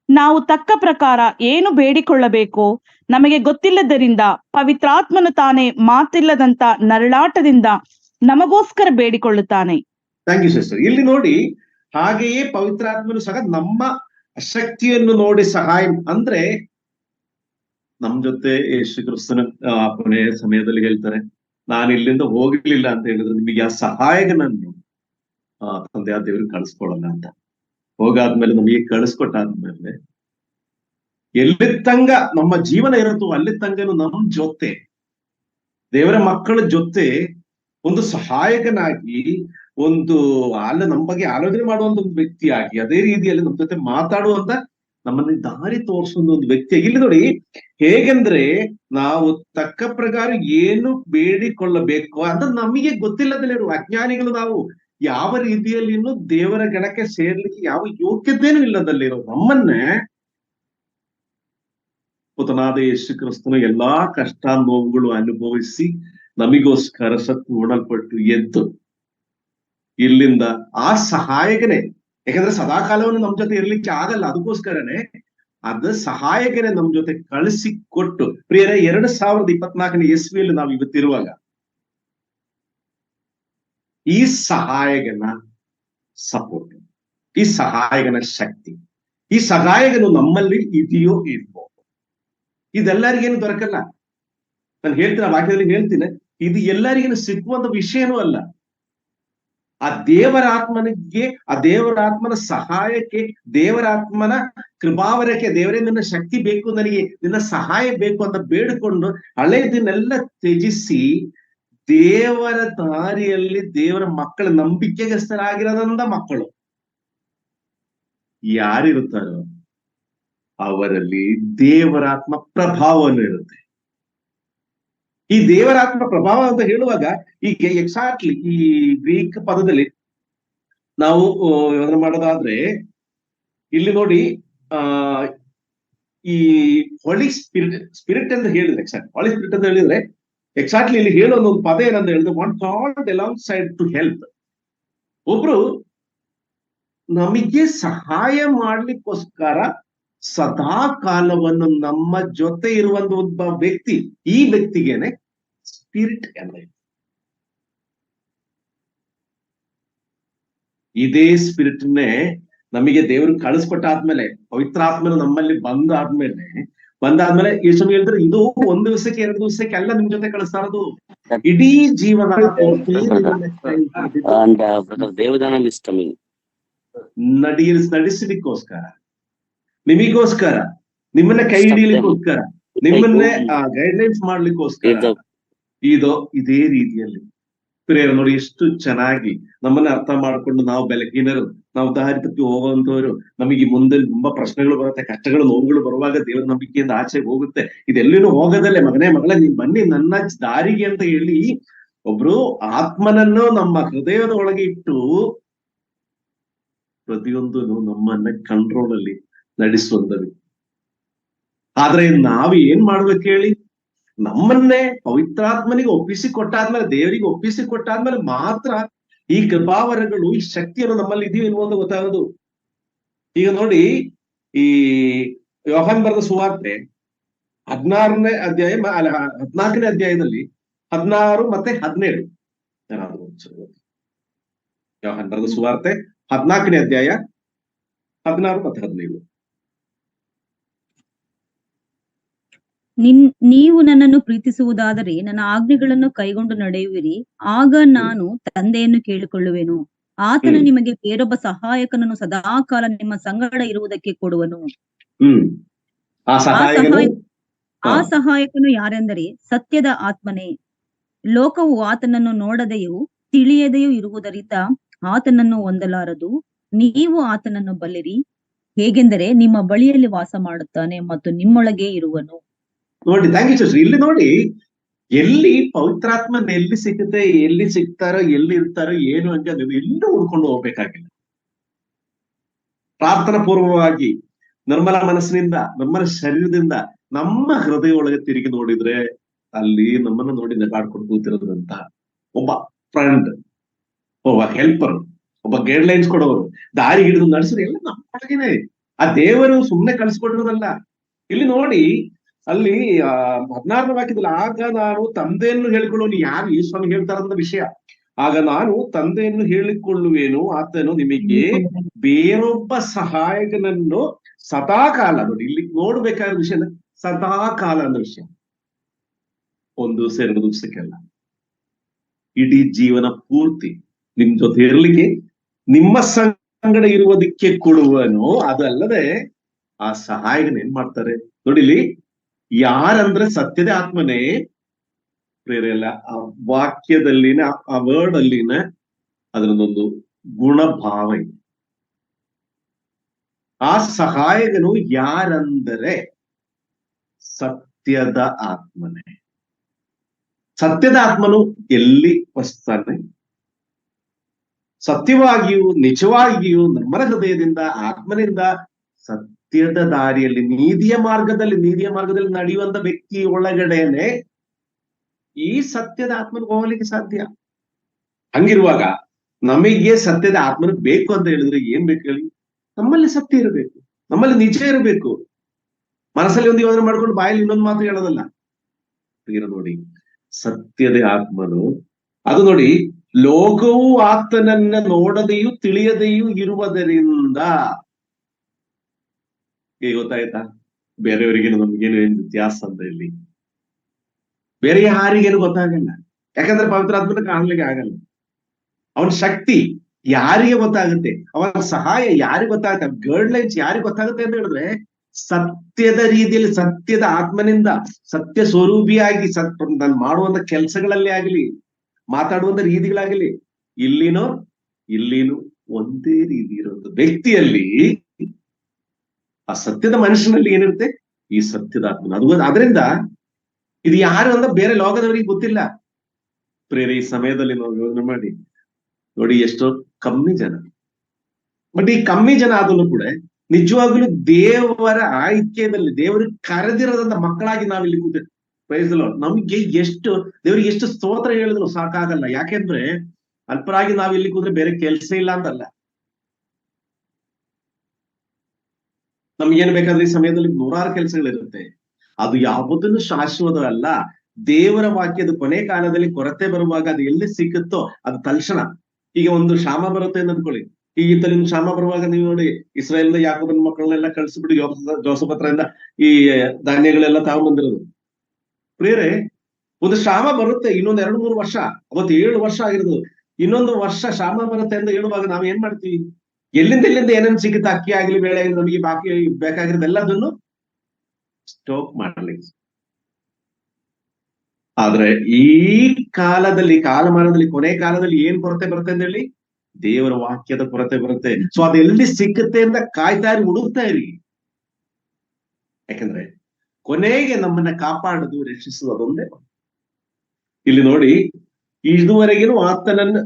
ನಾವು ತಕ್ಕ ಪ್ರಕಾರ ಏನು ಬೇಡಿಕೊಳ್ಳಬೇಕೋ ನಮಗೆ ಗೊತ್ತಿಲ್ಲದರಿಂದ ಪವಿತ್ರಾತ್ಮನು ತಾನೇ ಮಾತಿಲ್ಲದಂತ ನರಳಾಟದಿಂದ ನಮಗೋಸ್ಕರ ಬೇಡಿಕೊಳ್ಳುತ್ತಾನೆ. Thank you sister. ಇಲ್ಲಿ ನೋಡಿ, ಹಾಗೆಯೇ ಪವಿತ್ರಾತ್ಮನು ಸಹ ನಮ್ಮ ಶಕ್ತಿಯನ್ನು ನೋಡಿ ಸಹಾಯ, ಅಂದ್ರೆ ನಮ್ ಜೊತೆ ಯೇಸು ಕ್ರಿಸ್ತನ ಕೊನೆಯ ಸಮಯದಲ್ಲಿ ಹೇಳ್ತಾರೆ, ನಾನು ಇಲ್ಲಿಂದ ಹೋಗ್ಲಿಲ್ಲ ಅಂತ ಹೇಳಿದ್ರೆ ನಿಮಗೆ ಆ ಸಹಾಯಕನನ್ನು ತಂದೆಯಾದ ದೇವ್ರಿಗೆ ಕಳಿಸ್ಕೊಡಲ್ಲ ಅಂತ. ಹೋಗಾದ್ಮೇಲೆ ನಮಗೆ ಕಳಿಸ್ಕೊಟ್ಟಾದ್ಮೇಲೆ ಎಲ್ಲಿ ತಂಗ ನಮ್ಮ ಜೀವನ ಇರುತ್ತೋ ಅಲ್ಲಿ ತಂಗನು ನಮ್ ಜೊತೆ, ದೇವರ ಮಕ್ಕಳ ಜೊತೆ ಒಂದು ಸಹಾಯಕನಾಗಿ, ಒಂದು ನಮ್ಮ ಬಗ್ಗೆ ಆಲೋಚನೆ ಮಾಡುವಂತ ಒಂದು ವ್ಯಕ್ತಿಯಾಗಿ, ಅದೇ ರೀತಿಯಲ್ಲಿ ನಮ್ಮ ಜೊತೆ ಮಾತಾಡುವಂತ, ನಮ್ಮನ್ನ ದಾರಿ ತೋರಿಸುವಂತ ಒಂದು ವ್ಯಕ್ತಿ. ಇಲ್ಲಿ ನೋಡಿ, ಹೇಗೆಂದ್ರೆ ನಾವು ತಕ್ಕ ಪ್ರಕಾರ ಏನು ಬೇಡಿಕೊಳ್ಳಬೇಕು ಅಂತ ನಮಗೆ ಗೊತ್ತಿಲ್ಲದಲ್ಲೇ ಇರುವ ಅಜ್ಞಾನಿಗಳು, ನಾವು ಯಾವ ರೀತಿಯಲ್ಲಿ ಇನ್ನು ದೇವರ ಗಣಕ್ಕೆ ಸೇರ್ಲಿಕ್ಕೆ ಯಾವ ಯೋಗ್ಯತೆನೂ ಇಲ್ಲದಲ್ಲಿರೋ ನಮ್ಮನ್ನೇ ಪುತನಾದ ಯೇಸು ಕ್ರಿಸ್ತನು ಎಲ್ಲಾ ಕಷ್ಟ ನೋವುಗಳು ಅನುಭವಿಸಿ ನಮಿಗೋಸ್ಕರ ಸತ್ತು ಓಡಲ್ಪಟ್ಟು ಎದ್ದು ಇಲ್ಲಿಂದ ಆ ಸಹಾಯಕನೇ, ಯಾಕಂದ್ರೆ ಸದಾಕಾಲವನ್ನು ನಮ್ ಜೊತೆ ಇರ್ಲಿಕ್ಕೆ ಆಗಲ್ಲ, ಅದಕ್ಕೋಸ್ಕರನೇ ಅದ ಸಹಾಯಕನೇ ನಮ್ ಜೊತೆ ಕಳಿಸಿ ಕೊಟ್ಟು. ಪ್ರಿಯರೇ, 2024ನೇ ಇಸ್ವಿಯಲ್ಲಿ ನಾವು ಇವತ್ತಿರುವಾಗ ಈ ಸಹಾಯಕನ ಸಪೋರ್ಟ್, ಈ ಸಹಾಯಕನ ಶಕ್ತಿ, ಈ ಸಹಾಯಕನು ನಮ್ಮಲ್ಲಿ ಇದೆಯೋ ಇಲ್ವೋ, ಇದೆಲ್ಲರಿಗೇನು ದೊರಕಲ್ಲ. ನಾನು ಹೇಳ್ತೀನಿ, ಆ ವಾಕ್ಯದಲ್ಲಿ ಹೇಳ್ತೀನಿ, ಇದು ಎಲ್ಲರಿಗೇನು ಸಿಕ್ಕುವಂತ ವಿಷಯನೂ ಅಲ್ಲ. ಆ ದೇವರ ಆತ್ಮನಿಗೆ, ಆ ದೇವರ ಆತ್ಮನ ಸಹಾಯಕ್ಕೆ, ದೇವರ ಆತ್ಮನ ಕೃಪಾವರಕ್ಕೆ, ದೇವರೇ ನಿನ್ನ ಶಕ್ತಿ ಬೇಕು, ನನಗೆ ನಿನ್ನ ಸಹಾಯ ಬೇಕು ಅಂತ ಬೇಡಿಕೊಂಡು ಹಳೆಯದನ್ನೆಲ್ಲ ತ್ಯಜಿಸಿ ದೇವರ ದಾರಿಯಲ್ಲಿ ದೇವರ ಮಕ್ಕಳ ನಂಬಿಕೆಗಸ್ತರಾಗಿರೋದ್ರಿಂದ ಮಕ್ಕಳು ಯಾರಿರುತ್ತಾರೋ ಅವರಲ್ಲಿ ದೇವರಾತ್ಮ ಪ್ರಭಾವವನ್ನು ಇರುತ್ತೆ. ಈ ದೇವರಾತ್ಮ ಪ್ರಭಾವ ಅಂತ ಹೇಳುವಾಗ ಈಗ ಎಕ್ಸಾಕ್ಟ್ಲಿ ಈ ಗ್ರೀಕ್ ಪದದಲ್ಲಿ ನಾವು ಯೋಚನೆ ಮಾಡೋದಾದ್ರೆ ಇಲ್ಲಿ ನೋಡಿ ಈ ಹೋಲಿ ಸ್ಪಿರಿಟ್ ಅಂತ ಹೇಳಿದ್ರೆ, ಹೋಲಿ ಸ್ಪಿರಿಟ್ ಅಂತ ಹೇಳಿದ್ರೆ ಎಕ್ಸಾಕ್ಟ್ಲಿ ಇಲ್ಲಿ ಹೇಳೋ ಒಂದು ಪದ ಏನಂತ ಹೇಳಿದ್ರೆ, one called alongside to help. ಒಬ್ರು ನಮಗೆ ಸಹಾಯ ಮಾಡ್ಲಿಕ್ಕೋಸ್ಕರ ಸದಾ ಕಾಲವನ್ನು ನಮ್ಮ ಜೊತೆ ಇರುವಂತ ಒಬ್ಬ ವ್ಯಕ್ತಿ, ಈ ವ್ಯಕ್ತಿಗೇನೆ ಸ್ಪಿರಿಟ್ ಎಲ್ಲ ಇದೆ. ಇದೇ ಸ್ಪಿರಿಟ್ನೇ ನಮಗೆ ದೇವರು ಕಳಿಸ್ಕೊಟ್ಟಾದ್ಮೇಲೆ, ಪವಿತ್ರಾತ್ಮನು ನಮ್ಮಲ್ಲಿ ಬಂದಾದ್ಮೇಲೆ ಯೇಸು ಹೇಳಿದ್ರೆ, ಇದು ಒಂದು ದಿವಸಕ್ಕೆ 2 ದಿವಸಕ್ಕೆ ಎಲ್ಲ ನಿಮ್ ಜೊತೆ ಕಳಿಸ್ತಾ ಇರೋದು, ಇಡೀ ಜೀವನ ನಡೆಸಲಿಕ್ಕೋಸ್ಕರ, ನಿಮಗೋಸ್ಕರ, ನಿಮ್ಮನ್ನ ಕೈ ಹಿಡಿಯಲಿಕ್ಕೋಸ್ಕರ, ನಿಮ್ಮನ್ನೇ ಗೈಡ್ಲೈನ್ಸ್ ಮಾಡ್ಲಿಕ್ಕೋಸ್ಕರ ಇದೇ ರೀತಿಯಲ್ಲಿ ಪ್ರೇಯರ್ ನೋಡಿ ಎಷ್ಟು ಚೆನ್ನಾಗಿ ನಮ್ಮನ್ನ ಅರ್ಥ ಮಾಡ್ಕೊಂಡು, ನಾವು ಬೆಳಕಿನರು, ನಾವು ದಾರಿ ತಪ್ಪಿ ಹೋಗುವಂತವ್ರು, ನಮಗೆ ಮುಂದೆ ತುಂಬಾ ಪ್ರಶ್ನೆಗಳು ಬರುತ್ತೆ, ಕಷ್ಟಗಳು, ನೋವುಗಳು ಬರುವಾಗ ದೇವರ ನಂಬಿಕೆಯಿಂದ ಆಚೆಗೆ ಹೋಗುತ್ತೆ. ಇದೆಲ್ಲಿನೂ ಹೋಗದಲ್ಲೇ ಮಗನೇ ನೀನ್ ಬನ್ನಿ ನನ್ನ ದಾರಿಗೆ ಅಂತ ಹೇಳಿ ಒಬ್ರು ಆತ್ಮನನ್ನು ನಮ್ಮ ಹೃದಯದ ಒಳಗೆ ಇಟ್ಟು ಪ್ರತಿಯೊಂದು ನಮ್ಮನ್ನ ಕಂಟ್ರೋಲ್ ಅಲ್ಲಿ ನಡೆಸುವಂಥದ್ದು. ಆದ್ರೆ ನಾವು ಏನ್ ಮಾಡ್ಬೇಕು ಹೇಳಿ, ನಮ್ಮನ್ನೇ ಪವಿತ್ರಾತ್ಮನಿಗೆ ಒಪ್ಪಿಸಿಕೊಟ್ಟಾದ್ಮೇಲೆ, ದೇವರಿಗೆ ಒಪ್ಪಿಸಿಕೊಟ್ಟಾದ್ಮೇಲೆ ಮಾತ್ರ ಈ ಕೃಪಾವರಗಳು, ಈ ಶಕ್ತಿಯನ್ನು ನಮ್ಮಲ್ಲಿ ಇದೀವಿ ಎನ್ನುವುದು ಗೊತ್ತಾಗೋದು. ಈಗ ನೋಡಿ, ಈ ಯೋಹಾನ್ ಬರೆದ ಸುವಾರ್ತೆ 16ನೇ ಅಧ್ಯಾಯ 14ನೇ ಅಧ್ಯಾಯದಲ್ಲಿ 16 ಮತ್ತೆ 17 ಯೋಹಾನ್ ಬರೆದ ಸುವಾರ್ತೆ 14ನೇ ಅಧ್ಯಾಯ 16 ಮತ್ತೆ 17. ನೀವು ನನ್ನನ್ನು ಪ್ರೀತಿಸುವುದಾದರೆ ನನ್ನ ಆಜ್ಞೆಗಳನ್ನು ಕೈಗೊಂಡು ನಡೆಯುವಿರಿ, ಆಗ ನಾನು ತಂದೆಯನ್ನು ಕೇಳಿಕೊಳ್ಳುವೆನು, ಆತನು ನಿಮಗೆ ಬೇರೊಬ್ಬ ಸಹಾಯಕನನ್ನು ಸದಾಕಾಲ ನಿಮ್ಮ ಸಂಗಡ ಇರುವುದಕ್ಕೆ ಕೊಡುವನು. ಆ ಸಹಾಯಕನು ಯಾರೆಂದರೆ ಸತ್ಯದ ಆತ್ಮನೇ. ಲೋಕವು ಆತನನ್ನು ನೋಡದೆಯೂ ತಿಳಿಯದೆಯೂ ಇರುವುದರಿಂದ ಆತನನ್ನು ಹೊಂದಲಾರದು. ನೀವು ಆತನನ್ನು ಬಲ್ಲಿರಿ, ಹೇಗೆಂದರೆ ನಿಮ್ಮ ಬಳಿಯಲ್ಲಿ ವಾಸ ಮಾಡುತ್ತಾನೆ ಮತ್ತು ನಿಮ್ಮೊಳಗೆ ಇರುವನು. ನೋಡಿ, ಥ್ಯಾಂಕ್ ಯು ಸಿಸ್ಟರ್. ಇಲ್ಲಿ ನೋಡಿ, ಎಲ್ಲಿ ಪವಿತ್ರಾತ್ಮನ ಎಲ್ಲಿ ಸಿಗುತ್ತೆ, ಎಲ್ಲಿ ಸಿಗ್ತಾರೋ, ಎಲ್ಲಿ ಇರ್ತಾರೋ ಏನು ಅಂತ ಎಲ್ಲೂ ಹುಡ್ಕೊಂಡು ಹೋಗ್ಬೇಕಾಗಿಲ್ಲ. ಪ್ರಾರ್ಥನಾ ಪೂರ್ವವಾಗಿ ನಿರ್ಮಲ ಮನಸ್ಸಿನಿಂದ, ನಿರ್ಮಲ ಶರೀರದಿಂದ ನಮ್ಮ ಹೃದಯ ಒಳಗೆ ತಿರುಗಿ ನೋಡಿದ್ರೆ ಅಲ್ಲಿ ನಮ್ಮನ್ನ ನೋಡಿ ನಗಾಡ್ಕೊಂಡು ಕೂತಿರೋದಂತ ಒಬ್ಬ ಫ್ರೆಂಡ್, ಒಬ್ಬ ಹೆಲ್ಪರ್, ಒಬ್ಬ ಗೈಡ್ಲೈನ್ಸ್ ಕೊಡೋರು, ದಾರಿ ಹಿಡಿದು ನಡೆಸಿದ್ರೆ ಎಲ್ಲ ನಮ್ಮೊಳಗೇನೆ. ಆ ದೇವರು ಸುಮ್ಮನೆ ಕಳಿಸ್ಕೊಟ್ಟಿರೋದಲ್ಲ. ಇಲ್ಲಿ ನೋಡಿ, ಅಲ್ಲಿ 16ನೇ ವಾಕ್ಯದಲ್ಲಿ, ಆಗ ನಾನು ತಂದೆಯನ್ನು ಹೇಳಿಕೊಳ್ಳುವನು. ಯಾರು ಈ ಸ್ವಾಮಿ ಹೇಳ್ತಾರಂತ ವಿಷಯ. ಆಗ ನಾನು ತಂದೆಯನ್ನು ಹೇಳಿಕೊಳ್ಳುವೇನು, ಆತನು ನಿಮಗೆ ಬೇರೊಬ್ಬ ಸಹಾಯಕನನ್ನು ಸದಾಕಾಲ, ನೋಡಿ ಇಲ್ಲಿ ನೋಡ್ಬೇಕಾದ ವಿಷಯ ಸದಾಕಾಲ ಅನ್ನೋ ವಿಷಯ. 1 ದಿವಸ 2 ದಿವಸಕ್ಕೆಲ್ಲ, ಇಡೀ ಜೀವನ ಪೂರ್ತಿ ನಿಮ್ ಜೊತೆ ಇರ್ಲಿಕ್ಕೆ, ನಿಮ್ಮ ಸಂಗಡ ಇರುವುದಕ್ಕೆ ಕೊಡುವನು. ಅದಲ್ಲದೆ ಆ ಸಹಾಯಕನ ಏನ್ ಮಾಡ್ತಾರೆ ನೋಡಿ, ಇಲ್ಲಿ ಯಾರಂದ್ರೆ ಸತ್ಯದ ಆತ್ಮನೇ ಪ್ರೇರೆಲ್ಲ. ಆ ವಾಕ್ಯದಲ್ಲಿನ, ಆ ವರ್ಡ್ ಅಲ್ಲಿನ ಅದರದೊಂದು ಗುಣಭಾವ ಇದೆ. ಆ ಸಹಾಯಕನು ಯಾರಂದರೆ ಸತ್ಯದ ಆತ್ಮನೇ. ಸತ್ಯದ ಆತ್ಮನು ಎಲ್ಲಿ ವಸ್ತಾನೆ, ಸತ್ಯವಾಗಿಯೂ ನಿಜವಾಗಿಯೂ ನಮ್ಮ ಹೃದಯದಿಂದ, ಆತ್ಮನಿಂದ ಸತ್ಯದ ದಾರಿಯಲ್ಲಿ, ನೀತಿಯ ಮಾರ್ಗದಲ್ಲಿ ನಡೆಯುವಂತ ವ್ಯಕ್ತಿ ಒಳಗಡೆನೆ ಈ ಸತ್ಯದ ಆತ್ಮನ ಹೋಗ್ಲಿಕ್ಕೆ ಸಾಧ್ಯ. ಹಂಗಿರುವಾಗ ನಮಗೆ ಸತ್ಯದ ಆತ್ಮನ ಬೇಕು ಅಂತ ಹೇಳಿದ್ರೆ ಏನ್ ಬೇಕು ಹೇಳಿ? ನಮ್ಮಲ್ಲಿ ಸತ್ಯ ಇರಬೇಕು, ನಮ್ಮಲ್ಲಿ ನಿಜ ಇರಬೇಕು. ಮನಸ್ಸಲ್ಲಿ ಒಂದು ಯೋಚನೆ ಮಾಡ್ಕೊಂಡು ಬಾಯಲ್ಲಿ ಇನ್ನೊಂದು ಮಾತು ಹೇಳೋದಲ್ಲ. ನೋಡಿ, ಸತ್ಯದ ಆತ್ಮನು, ಅದು ನೋಡಿ, ಲೋಕವು ಆತನನ್ನ ನೋಡದೆಯೂ ತಿಳಿಯದೆಯೂ ಇರುವುದರಿಂದ. ಗೊತ್ತಾಯ್ತಾ? ಬೇರೆಯವರಿಗೇನು ನಮ್ಗೇನು ಏನ್ ವ್ಯತ್ಯಾಸ ಅಂತ ಇಲ್ಲಿ? ಬೇರೆ ಯಾರಿಗೇನು ಗೊತ್ತಾಗಲ್ಲ, ಯಾಕಂದ್ರೆ ಪವಿತ್ರಾತ್ಮನ ಕಾಣ್ಲಿಕ್ಕೆ ಆಗಲ್ಲ. ಅವನ ಶಕ್ತಿ ಯಾರಿಗೆ ಗೊತ್ತಾಗುತ್ತೆ, ಅವನ ಸಹಾಯ ಯಾರಿಗೆ ಗೊತ್ತಾಗುತ್ತೆ, ಗೈಡ್ಲೈನ್ಸ್ ಯಾರಿಗೆ ಗೊತ್ತಾಗುತ್ತೆ ಅಂತ ಹೇಳಿದ್ರೆ ಸತ್ಯದ ರೀತಿಯಲ್ಲಿ, ಸತ್ಯದ ಆತ್ಮನಿಂದ, ಸತ್ಯ ಸ್ವರೂಪಿಯಾಗಿ ನಾನು ಮಾಡುವಂತ ಕೆಲಸಗಳಲ್ಲಿ ಆಗಲಿ, ಮಾತಾಡುವಂತ ರೀತಿಗಳಾಗಲಿ, ಇಲ್ಲಿನೋ ಒಂದೇ ರೀತಿ ಇರುವಂತ ವ್ಯಕ್ತಿಯಲ್ಲಿ, ಆ ಸತ್ಯದ ಮನುಷ್ಯನಲ್ಲಿ ಏನಿರುತ್ತೆ, ಈ ಸತ್ಯದ ಆತ್ಮನ. ಅದರಿಂದ ಇದು ಯಾರು ಅಂತ ಬೇರೆ ಲೋಕದವರಿಗೆ ಗೊತ್ತಿಲ್ಲ. ಪ್ರೇರೆ ಈ ಸಮಯದಲ್ಲಿ ನಾವು ಯೋಚನೆ ಮಾಡಿ ನೋಡಿ, ಎಷ್ಟೋ ಕಮ್ಮಿ ಜನ, ಬಟ್ ಈ ಕಮ್ಮಿ ಜನ ಆದಲ್ಲೂ ಕೂಡ ನಿಜವಾಗ್ಲೂ ದೇವರ ಆಯ್ಕೆಯಲ್ಲಿ, ದೇವರಿಗೆ ಕರೆದಿರೋದಂತ ಮಕ್ಕಳಾಗಿ ನಾವಿಲ್ಲಿ ಕೂತ ಪ್ರೈಸ್ ಲಾರ್ಡ್. ನಮ್ಗೆ ದೇವರಿಗೆ ಎಷ್ಟು ಸ್ತೋತ್ರ ಹೇಳಿದ್ರು ಸಾಕಾಗಲ್ಲ. ಯಾಕೆಂದ್ರೆ ಅಲ್ಪರಾಗಿ ನಾವಿಲ್ಲಿ ಕೂತ್ರೆ ಬೇರೆ ಕೆಲಸ ಇಲ್ಲ ಅಂತಲ್ಲ, ನಮ್ಗೇನ್ ಬೇಕಾದ್ರೆ ಈ ಸಮಯದಲ್ಲಿ 100 ಕೆಲಸಗಳಿರುತ್ತೆ. ಅದು ಯಾವುದನ್ನು ಶಾಶ್ವತವಲ್ಲ. ದೇವರ ವಾಕ್ಯದ ಕೊನೆ ಕಾಲದಲ್ಲಿ ಕೊರತೆ ಬರುವಾಗ ಅದು ಎಲ್ಲಿ ಸಿಕ್ಕುತ್ತೋ ಅದು ತಕ್ಷಣ. ಈಗ ಒಂದು ಕ್ಷಾಮ ಬರುತ್ತೆ ಅಂತ ಅಂದ್ಕೊಳ್ಳಿ. ಈಗ ಇತ್ತಲಿಂದ ಕ್ಷಾಮ ಬರುವಾಗ ನೀವು ನೋಡಿ, ಇಸ್ರಾಯೇಲ್ ಯಾಕೋಬನ ಮಕ್ಕಳನ್ನೆಲ್ಲ ಕಳಿಸ್ಬಿಟ್ಟು ಜೋಸಫ್ ಹತ್ರದಿಂದ ಈ ಧಾನ್ಯಗಳೆಲ್ಲ ತಗೊಂಡ್ಬಂದಿರೋದು. ಪ್ರಿಯರೇ, ಒಂದು ಕ್ಷಾಮ ಬರುತ್ತೆ, ಇನ್ನೊಂದು 2-3 ವರ್ಷ, ಅವತ್ತು 7 ವರ್ಷ ಆಗಿರೋದು, ಇನ್ನೊಂದು ವರ್ಷ ಕ್ಷಾಮ ಬರುತ್ತೆ ಅಂತ ಹೇಳುವಾಗ ನಾವ್ ಏನ್ ಮಾಡ್ತೀವಿ? ಎಲ್ಲಿಂದ ಏನೇನು ಸಿಗುತ್ತೆ, ಅಕ್ಕಿ ಆಗ್ಲಿ, ಬೇಳೆ ಆಗ್ಲಿ, ನಮಗೆ ಬಾಕಿ ಬೇಕಾಗಿರೋದು ಎಲ್ಲದನ್ನು ಸ್ಟಾಕ್ ಮಾಡ್ಲಿಕ್ಕೆ. ಆದ್ರೆ ಈ ಕಾಲದಲ್ಲಿ, ಕಾಲಮಾನದಲ್ಲಿ, ಕೊನೆ ಕಾಲದಲ್ಲಿ ಏನ್ ಕೊರತೆ ಬರುತ್ತೆ ಅಂತ ಹೇಳಿ, ದೇವರ ವಾಕ್ಯದ ಕೊರತೆ ಬರುತ್ತೆ. ಸೊ ಅದು ಎಲ್ಲಿ ಸಿಕ್ಕುತ್ತೆ ಅಂತ ಕಾಯ್ತಾ ಇರಿ, ಹುಡುಕ್ತಾ ಇರಿ. ಯಾಕಂದ್ರೆ ಕೊನೆಗೆ ನಮ್ಮನ್ನ ಕಾಪಾಡುದು, ರಕ್ಷಿಸುವುದು ಅದೊಂದೇ. ಇಲ್ಲಿ ನೋಡಿ, ಇದುವರೆಗೂ ಆತನನ್ನು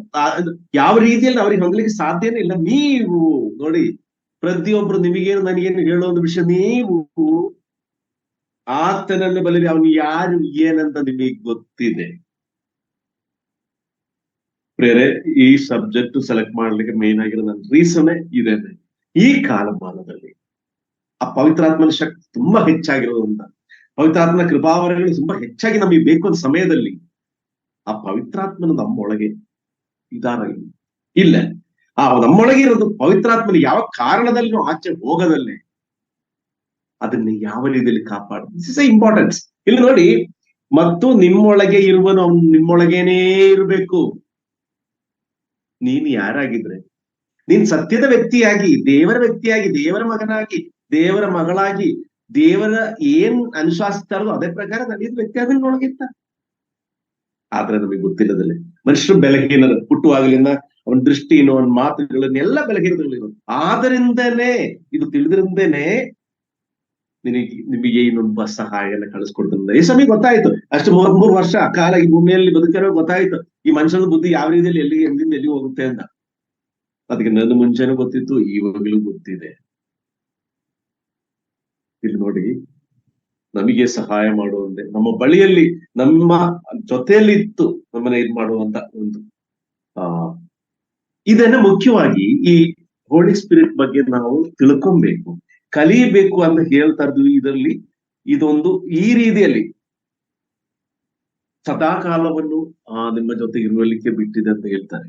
ಯಾವ ರೀತಿಯಲ್ಲಿ ಅವ್ರಿಗೆ ಹೊಂದಲಿಕ್ಕೆ ಸಾಧ್ಯನೇ ಇಲ್ಲ. ನೀವು ನೋಡಿ, ಪ್ರತಿಯೊಬ್ರು ನಿಮಗೇನು ನನಗೇನು ಹೇಳೋ ಒಂದು ವಿಷಯ, ನೀವು ಆತನನ್ನು ಬಲಿರಿ, ಅವನು ಯಾರು ಏನಂತ ನಿಮಗೆ ಗೊತ್ತಿದೆ. ಪ್ರೇರೆ, ಈ ಸಬ್ಜೆಕ್ಟ್ ಸೆಲೆಕ್ಟ್ ಮಾಡ್ಲಿಕ್ಕೆ ಮೇನ್ ಆಗಿರೋ ನನ್ನ ರೀಸನ್ ಇದೆ. ಈ ಕಾಲಮಾನದಲ್ಲಿ ಆ ಪವಿತ್ರಾತ್ಮನ ಶಕ್ತಿ ತುಂಬಾ ಹೆಚ್ಚಾಗಿರೋದ್ರಿಂದ, ಪವಿತ್ರಾತ್ಮನ ಕೃಪಾವರಗಳು ತುಂಬಾ ಹೆಚ್ಚಾಗಿ ನಮಗೆ ಬೇಕು ಅಂತ ಸಮಯದಲ್ಲಿ, ಆ ಪವಿತ್ರಾತ್ಮನ ನಮ್ಮೊಳಗೆ ಇದಾರ ಇಲ್ಲ. ಆ ನಮ್ಮೊಳಗೆ ಇರೋದು ಪವಿತ್ರಾತ್ಮನ ಯಾವ ಕಾರಣದಲ್ಲೂ ಆಚೆ ಹೋಗದಲ್ಲೇ ಅದನ್ನ ಯಾವ ರೀತಿಯಲ್ಲಿ ಕಾಪಾಡು. This is importance. ಇಲ್ಲಿ ನೋಡಿ, ಮತ್ತು ನಿಮ್ಮೊಳಗೆ ಇರುವನು ಅವನು ನಿಮ್ಮೊಳಗೇನೇ ಇರಬೇಕು. ನೀನ್ ಯಾರಾಗಿದ್ರೆ, ನೀನ್ ಸತ್ಯದ ವ್ಯಕ್ತಿಯಾಗಿ, ದೇವರ ವ್ಯಕ್ತಿಯಾಗಿ, ದೇವರ ಮಗನಾಗಿ, ದೇವರ ಮಗಳಾಗಿ, ದೇವರ ಏನ್ ಅನುಶಾಸಿಸ್ತಾರೋ ಅದೇ ಪ್ರಕಾರ ನಡೆಯೋದು ವ್ಯಕ್ತಿ ಆದ್ರೆ ಒಳಗಿತ್ತ. ಆದ್ರೆ ನಮಗೆ ಗೊತ್ತಿಲ್ಲದಲ್ಲೇ ಮನುಷ್ಯರು ಬೆಳಗಿನ ಹುಟ್ಟುವಾಗಲಿಂದ ಅವನ ದೃಷ್ಟಿನೋ, ಅವನ ಮಾತುಗಳನ್ನೆಲ್ಲ ಬೆಳಗಿರೋದು. ಆದ್ದರಿಂದನೇ ಇದು ತಿಳಿದ್ರಿಂದೇನೆ ನಿಮಗೆ ಇನ್ನೊಬ್ಬ ಸಹಾಯನ ಕಳಿಸ್ಕೊಡ್ತಾರೆ. ಈ ಸಮಯ ಗೊತ್ತಾಯ್ತು, ಅಷ್ಟು 33 ವರ್ಷ ಕಾಲ ಈ ಭೂಮಿಯಲ್ಲಿ ಬದುಕಿರೋ ಗೊತ್ತಾಯ್ತು ಈ ಮನುಷ್ಯನ ಬುದ್ಧಿ ಯಾವ ರೀತಿಯಲ್ಲಿ ಎಲ್ಲಿ ಹೋಗುತ್ತೆ ಅಂತ. ಅದಕ್ಕೆ ನನ್ನ ಮುಂಚೆನೂ ಗೊತ್ತಿತ್ತು, ಇವಾಗಲೂ ಗೊತ್ತಿದೆ. ಇಲ್ಲಿ ನೋಡಿ, ನಮಗೆ ಸಹಾಯ ಮಾಡುವಂತೆ ನಮ್ಮ ಬಳಿಯಲ್ಲಿ, ನಮ್ಮ ಜೊತೆಯಲ್ಲಿ ಇತ್ತು ನಮ್ಮನ್ನ ಇದು ಮಾಡುವಂತ ಒಂದು ಇದನ್ನ ಮುಖ್ಯವಾಗಿ ಈ ಹೋಲಿ ಸ್ಪಿರಿಟ್ ಬಗ್ಗೆ ನಾವು ತಿಳ್ಕೊಬೇಕು, ಕಲಿಯಬೇಕು ಅಂತ ಹೇಳ್ತಾ ಇದ್ವಿ. ಇದರಲ್ಲಿ ಇದೊಂದು ಈ ರೀತಿಯಲ್ಲಿ ಸದಾಕಾಲವನ್ನು ನಿಮ್ಮ ಜೊತೆ ಇರುವಲಿಕ್ಕೆ ಬಿಟ್ಟಿದೆ ಅಂತ ಹೇಳ್ತಾರೆ.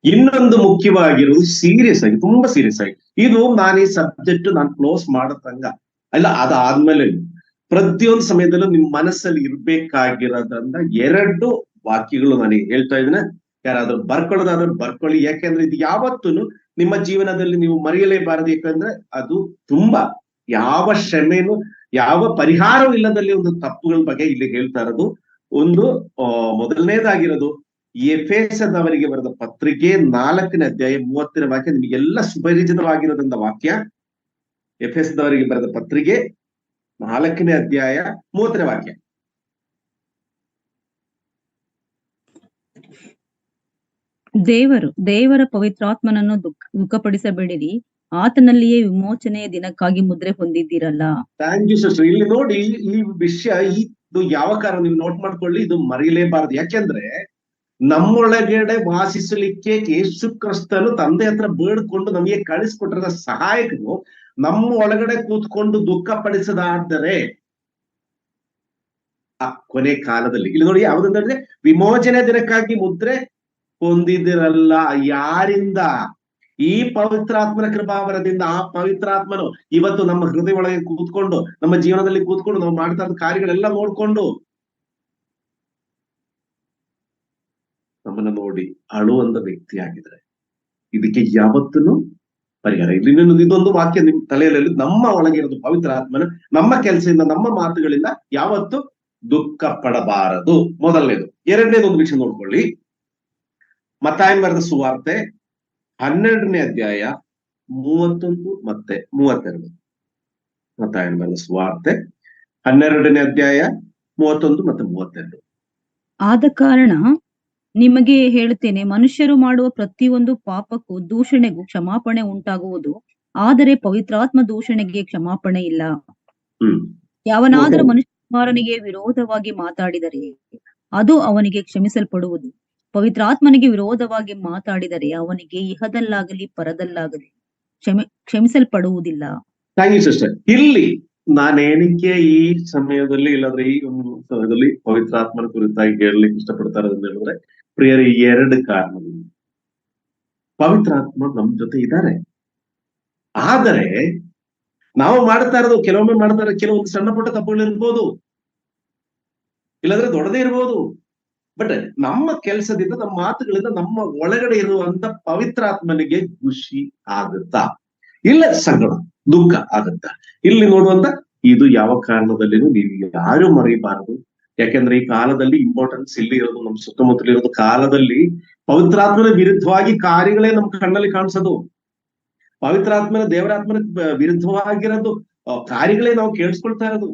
ಇನ್ನೊಂದು ಮುಖ್ಯವಾಗಿರೋದು ಸೀರಿಯಸ್ ಆಗಿ, ತುಂಬಾ ಸೀರಿಯಸ್ ಆಗಿ, ಇದು ನಾನು ಈ ಸಬ್ಜೆಕ್ಟ್ ನಾನು ಕ್ಲೋಸ್ ಮಾಡತಂಗ ಅಲ್ಲ, ಅದಾದ್ಮೇಲೆ ಪ್ರತಿಯೊಂದು ಸಮಯದಲ್ಲೂ ನಿಮ್ ಮನಸ್ಸಲ್ಲಿ ಇರ್ಬೇಕಾಗಿರೋದ್ರಿಂದ 2 ವಾಕ್ಯಗಳು ನನಗೆ ಹೇಳ್ತಾ ಇದ್ದೇನೆ. ಯಾರಾದ್ರೂ ಬರ್ಕೊಳ್ಳೋದಾದ್ರೂ ಬರ್ಕೊಳ್ಳಿ. ಯಾಕೆಂದ್ರೆ ಇದು ಯಾವತ್ತೂ ನಿಮ್ಮ ಜೀವನದಲ್ಲಿ ನೀವು ಮರೆಯಲೇಬಾರದು. ಯಾಕಂದ್ರೆ ಅದು ತುಂಬಾ ಯಾವ ಶ್ರಮೆನು, ಯಾವ ಪರಿಹಾರವೂ ಇಲ್ಲದಲ್ಲಿ ಒಂದು ತಪ್ಪುಗಳ ಬಗ್ಗೆ ಇಲ್ಲಿ ಹೇಳ್ತಾ ಇರೋದು. ಒಂದು ಮೊದಲನೇದಾಗಿರೋದು ಎಫೆಸದವರಿಗೆ ಬರೆದ ಪತ್ರಿಕೆ 4ನೇ ಅಧ್ಯಾಯ 30ನೇ ವಾಕ್ಯ. ನಿಮಗೆಲ್ಲ ಸುಪರಿಚಿತವಾಗಿರೋದ್ರಿಂದ ವಾಕ್ಯ. ಎಫೆಸದವರಿಗೆ ಬರೆದ ಪತ್ರಿಕೆ 4ನೇ ಅಧ್ಯಾಯ 30ನೇ ವಾಕ್ಯ. ದೇವರ ಪವಿತ್ರಾತ್ಮನನ್ನು ದುಃಖಪಡಿಸಬೇಡಿರಿ, ಆತನಲ್ಲಿಯೇ ವಿಮೋಚನೆಯ ದಿನಕ್ಕಾಗಿ ಮುದ್ರೆ ಹೊಂದಿದ್ದೀರಲ್ಲ. Thank you sister. ಇಲ್ಲಿ ನೋಡಿ, ಈ ವಿಷಯ ಇದು ಯಾವ ಕಾರಣ ನೀವು ನೋಟ್ ಮಾಡ್ಕೊಳ್ಳಿ, ಇದು ಮರೆಯಲೇಬಾರದು. ಯಾಕೆಂದ್ರೆ ನಮ್ಮೊಳಗಡೆ ವಾಸಿಸಲಿಕ್ಕೆ ಯೇಸು ಕ್ರಿಸ್ತನು ತಂದೆ ಹತ್ರ ಬೇಡ್ಕೊಂಡು ನಮಗೆ ಕಳಿಸ್ಕೊಟ್ಟಿರೋ ಸಹಾಯಕನು ನಮ್ಮ ಒಳಗಡೆ ಕೂತ್ಕೊಂಡು ದುಃಖ ಪಡಿಸದಾದರೆ ಆ ಕೊನೆ ಕಾಲದಲ್ಲಿ, ಇಲ್ಲಿ ನೋಡಿ ಯಾವುದಂದ್ರೆ ವಿಮೋಚನೆ ದಿನಕ್ಕಾಗಿ ಮುದ್ರೆ ಹೊಂದಿದಿರಲ್ಲ. ಯಾರಿಂದ? ಈ ಪವಿತ್ರಾತ್ಮನ ಕೃಪಾವರದಿಂದ. ಆ ಪವಿತ್ರಾತ್ಮನು ಇವತ್ತು ನಮ್ಮ ಹೃದಯ ಒಳಗೆ ಕೂತ್ಕೊಂಡು, ನಮ್ಮ ಜೀವನದಲ್ಲಿ ಕೂತ್ಕೊಂಡು, ನಾವು ಮಾಡ್ತಾ ಇದ್ದ ಕಾರ್ಯಗಳೆಲ್ಲ ನೋಡ್ಕೊಂಡು ನಮ್ಮನ್ನ ನೋಡಿ ಅಳುವಂತ ವ್ಯಕ್ತಿ ಆಗಿದ್ರೆ ಇದಕ್ಕೆ ಯಾವತ್ತೂ ಪರಿಹಾರ ಇಲ್ಲಿ ಇದೊಂದು ವಾಕ್ಯ ನಿಮ್ ತಲೆಯಲ್ಲಿ ನಮ್ಮ ಒಳಗಿರೋದು ಪವಿತ್ರ ಆತ್ಮನ ನಮ್ಮ ಕೆಲಸದಿಂದ ನಮ್ಮ ಮಾತುಗಳಿಂದ ಯಾವತ್ತು ದುಃಖ ಪಡಬಾರದು. ಮೊದಲನೇದು. ಎರಡನೇದೊಂದು ವಿಷಯ ನೋಡ್ಕೊಳ್ಳಿ. ಮತ್ತಾಯನ ಬರೆದ ಸುವಾರ್ತೆ 12ನೇ ಅಧ್ಯಾಯ 31 ಮತ್ತೆ 32. ಮತ್ತಾಯನ ಬರೆದ ಸುವಾರ್ತೆ 12ನೇ ಅಧ್ಯಾಯ 31 ಮತ್ತೆ 32. ಆದ ಕಾರಣ ನಿಮಗೆ ಹೇಳುತ್ತೇನೆ, ಮನುಷ್ಯರು ಮಾಡುವ ಪ್ರತಿಯೊಂದು ಪಾಪಕ್ಕೂ ದೂಷಣೆಗೂ ಕ್ಷಮಾಪಣೆ ಉಂಟಾಗುವುದು, ಆದರೆ ಪವಿತ್ರಾತ್ಮ ದೂಷಣೆಗೆ ಕ್ಷಮಾಪಣೆ ಇಲ್ಲ. ಯಾವನಾದರೂ ಮನುಷ್ಯ ಕುಮಾರನಿಗೆ ವಿರೋಧವಾಗಿ ಮಾತಾಡಿದರೆ ಅದು ಅವನಿಗೆ ಕ್ಷಮಿಸಲ್ಪಡುವುದು, ಪವಿತ್ರಾತ್ಮನಿಗೆ ವಿರೋಧವಾಗಿ ಮಾತಾಡಿದರೆ ಅವನಿಗೆ ಇಹದಲ್ಲಾಗಲಿ ಪರದಲ್ಲಾಗಲಿ ಕ್ಷಮಿಸಲ್ಪಡುವುದಿಲ್ಲ. Thank you sister. ಇಲ್ಲಿ ನಾನೇನಕ್ಕೆ ಈ ಸಮಯದಲ್ಲಿ ಇಲ್ಲಾಂದ್ರೆ ಈ ಒಂದು ಸಮಯದಲ್ಲಿ ಪವಿತ್ರಾತ್ಮನ ಕುರಿತಾಗಿ ಹೇಳಲಿಕ್ಕೆ ಇಷ್ಟಪಡ್ತಾರೆ ಅಂತ ಹೇಳಿದ್ರೆ, ಪ್ರಿಯರ, 2 ಕಾರಣಗಳು. ಪವಿತ್ರಾತ್ಮ ನಮ್ ಜೊತೆ ಇದ್ದಾರೆ, ಆದರೆ ನಾವು ಮಾಡ್ತಾ ಇರೋದು ಕೆಲವೊಮ್ಮೆ ಮಾಡ್ತಾರೆ, ಕೆಲವೊಂದು ಸಣ್ಣ ಪುಟ್ಟ ತಪ್ಪುಗಳಿರ್ಬೋದು, ಇಲ್ಲಾಂದ್ರೆ ದೊಡ್ಡದೇ ಇರ್ಬೋದು. ಬಟ್ ನಮ್ಮ ಕೆಲಸದಿಂದ, ನಮ್ಮ ಮಾತುಗಳಿಂದ ನಮ್ಮ ಒಳಗಡೆ ಇರುವಂತ ಪವಿತ್ರಾತ್ಮನಿಗೆ ಖುಷಿ ಆಗುತ್ತಾ? ಇಲ್ಲ ಸಂಕಟ, ದುಃಖ ಆಗುತ್ತಾ? ಇಲ್ಲಿ ನೋಡುವಂತ ಇದು ಯಾವ ಕಾರಣದಲ್ಲಿನೂ ನೀವು ಯಾರು ಮರೆಯಬಾರದು. ಯಾಕೆಂದ್ರೆ ಈ ಕಾಲದಲ್ಲಿ ಇಂಪಾರ್ಟೆನ್ಸ್ ಇಲ್ಲಿ ಇರೋದು, ನಮ್ಮ ಸುತ್ತಮುತ್ತಲ ಇರೋದು ಕಾಲದಲ್ಲಿ ಪವಿತ್ರಾತ್ಮನ ವಿರುದ್ಧವಾಗಿ ಕಾರ್ಯಗಳೇ ನಮ್ಮ ಕಣ್ಣಲ್ಲಿ ಕಾಣಿಸೋದು. ಪವಿತ್ರಾತ್ಮನ, ದೇವರಾತ್ಮನ ವಿರುದ್ಧವಾಗಿರೋದು ಕಾರ್ಯಗಳೇ ನಾವು ಕೇಳಿಸ್ಕೊಳ್ತಾ ಇರೋದು.